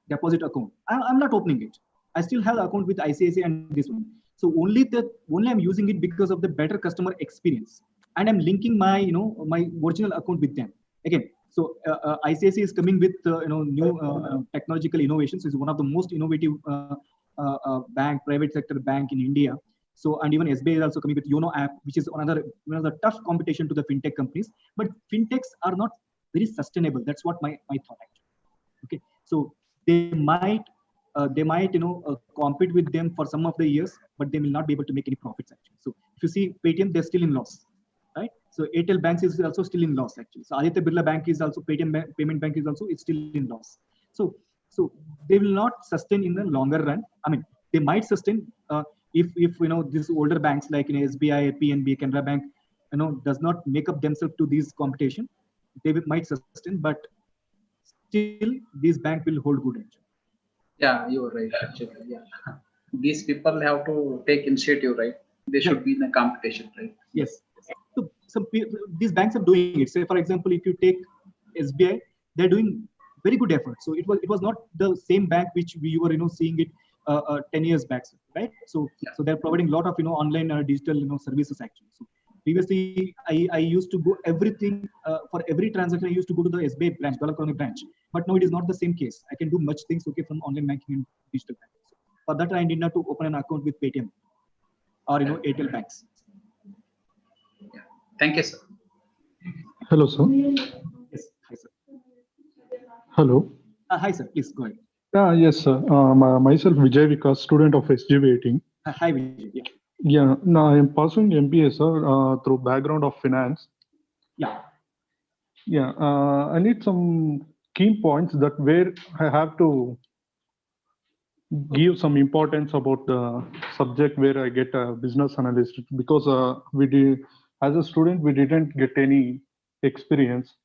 deposit account. I'm not opening it. I still have an account with ICICI and this one. So only I'm using it because of the better customer experience, and I'm linking my my original account with them again. So ICICI is coming with new technological innovations. It's one of the most innovative bank, private sector bank in India. So, and even SBI is also coming with Yono app, which is another tough competition to the fintech companies. But fintechs are not very sustainable. That's what my thought actually. Okay, so they might compete with them for some of the years, but they will not be able to make any profits actually. So if you see Paytm, they're still in loss, right? So Airtel Banks is also still in loss actually. So Aditya Birla Bank is also Payment Bank is also, it's still in loss. So they will not sustain in the longer run. I mean, they might sustain if these older banks like SBI, PNB, Canara Bank, does not make up themselves to these competition, they might sustain, but still these bank will hold good actually. Yeah, you're right actually. Yeah, these people have to take initiative, right? They should be in a competition, right? Yes. So these banks are doing it. Say for example, if you take SBI, they're doing very good effort. So it was not the same bank which we were seeing it 10 years back, right? So they're providing a lot of online digital services actually. So previously I used to go everything for every transaction I used to go to the SBI branch, Dollar Colony branch. But now it is not the same case. I can do much things from online banking and digital banking. So for that I need not to open an account with Paytm or Airtel banks. Yeah. Thank you, sir. Hello, sir. Yes, hi, sir. Hello. Hi, sir. Please go ahead. Yes, sir. Myself, Vijay Vikas, student of SG18. Hi, Vijay. Yeah. Yeah. Now I am pursuing MBA, sir, through background of finance. Yeah. Yeah. I need some key points that where I have to give some importance about the subject where I get a business analyst, because we did, as a student, we didn't get any experience.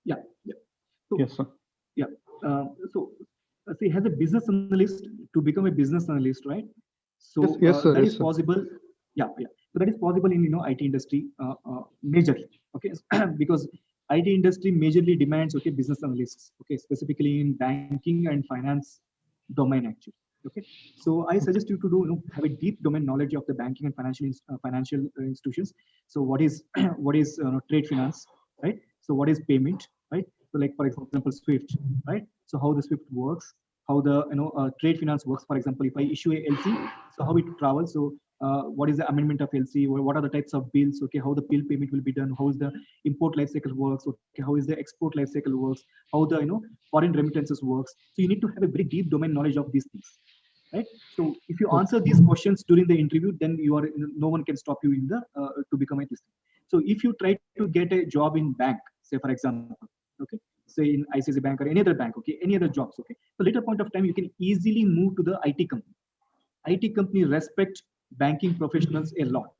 Yeah. So, yes, sir. Yeah. See, as a business analyst, to become a business analyst, right? So yes, sir, that is possible. Yeah. So that is possible in IT industry majorly. Okay, because IT industry majorly demands business analysts. Okay, specifically in banking and finance domain actually. Okay, so I suggest you to have a deep domain knowledge of the banking and financial institutions. So what is trade finance, right? So what is payment, right? So like for example SWIFT, right? So how the SWIFT works, how the trade finance works. For example, if I issue a LC, so how it travels. So what is the amendment of LC? What are the types of bills? Okay, how the bill payment will be done? How is the import life cycle works? Okay, how is the export life cycle works? How the foreign remittances works? So you need to have a very deep domain knowledge of these things, right? So if you answer these questions during the interview, then you are no one can stop you in the to become a this. So if you try to get a job in bank, say for example, okay, say in ICICI Bank or any other bank, okay, any other jobs, okay, so later point of time you can easily move to the IT company. IT company respect banking professionals a lot.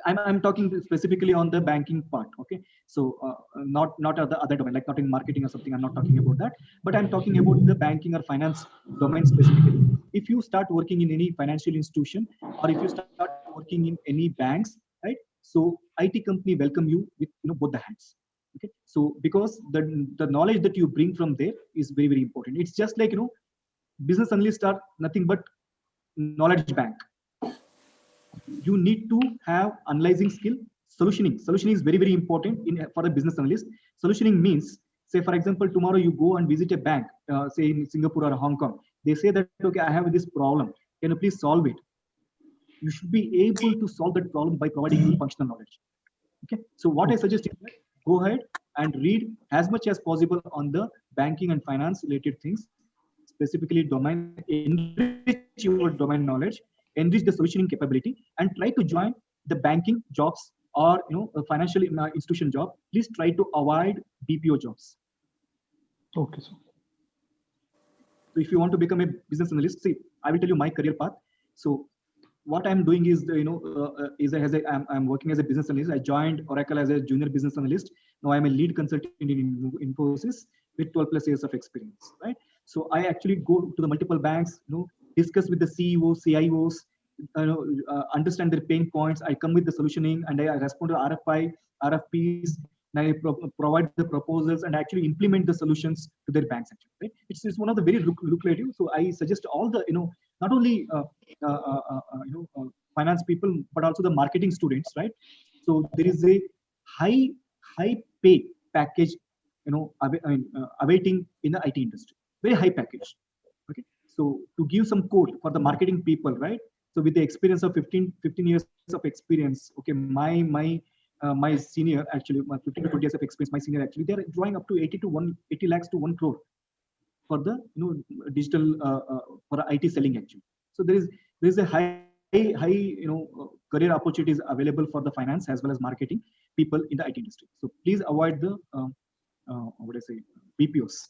I'm talking specifically on the banking part, okay? So not the other domain, like not in marketing or something. I'm not talking about that, but I'm talking about the banking or finance domain specifically. If you start working in any financial institution, or if you start working in any banks, right? So IT company welcome you with both the hands. Okay, so because the knowledge that you bring from there is very, very important. It's just like business analysts are nothing but knowledge bank. You need to have analyzing skill. Solutioning is very, very important for a business analyst. Solutioning means, say for example, tomorrow you go and visit a bank, say in Singapore or Hong Kong. They say that, okay, I have this problem, can you please solve it? You should be able to solve that problem by providing you functional knowledge. Okay, so what I suggest is that go ahead and read as much as possible on the banking and finance related things, specifically domain, enrich your domain knowledge, enrich the solutioning capability, and try to join the banking jobs or a financial institution job. Please try to avoid BPO jobs. Okay, sir. So if you want to become a business analyst, see, I will tell you my career path. So what I'm doing is, I'm working as a business analyst. I joined Oracle as a junior business analyst. Now I'm a lead consultant in Infosys with 12+ years of experience, right? So I actually go to the multiple banks, discuss with the CEOs, CIOs, understand their pain points. I come with the solutioning, and I respond to RFI, RFPs, and I provide the proposals and actually implement the solutions to their banks. Actually, right? It's one of the very lucrative. So I suggest all the not only finance people but also the marketing students, right? So there is a high pay package, awaiting in the IT industry. Very high package. Okay, so to give some code for the marketing people, right? So with the experience of 15 years of experience, okay, my senior, actually, my 15 to 20 years of experience, my senior, actually, they're drawing up to 80 lakhs to 1 crore for the digital for IT selling, actually. So there is a high career opportunities available for the finance as well as marketing people in the IT industry. So please avoid the what do I say, BPOs.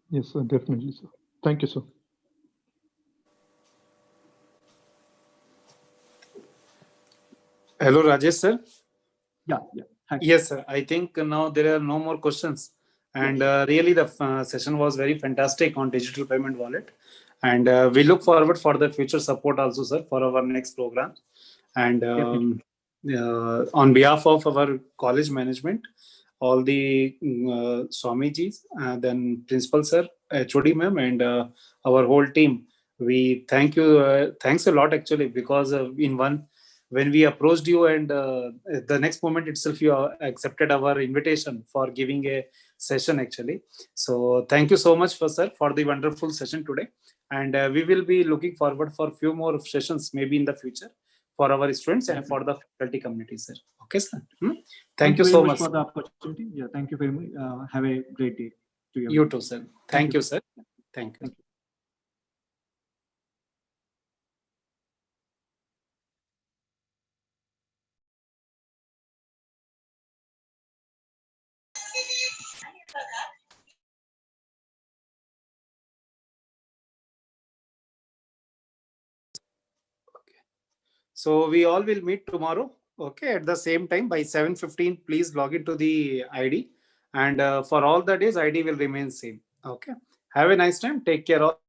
Yes, sir, definitely, sir. Thank you, sir. Hello, Rajesh, sir. Yeah. Hi. Yes, sir. I think now there are no more questions. And really, the session was very fantastic on digital payment wallet. And we look forward for the future support also, sir, for our next program. And on behalf of our college management, all the Swamijis, then principal sir, HOD ma'am, and our whole team, we thank you. Thanks a lot, actually, because when we approached you, and the next moment itself, you accepted our invitation for giving a session, actually. So thank you so much, sir, for the wonderful session today. And we will be looking forward for a few more sessions, maybe in the future, for our students and for the faculty community, sir. Okay, sir. Thank you so much for the opportunity. Yeah, thank you very much. Have a great day to you. You too, sir. Thank you, sir. Thank you. So we all will meet tomorrow, okay, at the same time by 7:15. Please log into the ID, and for all the days, ID will remain same. Okay. Have a nice time. Take care all.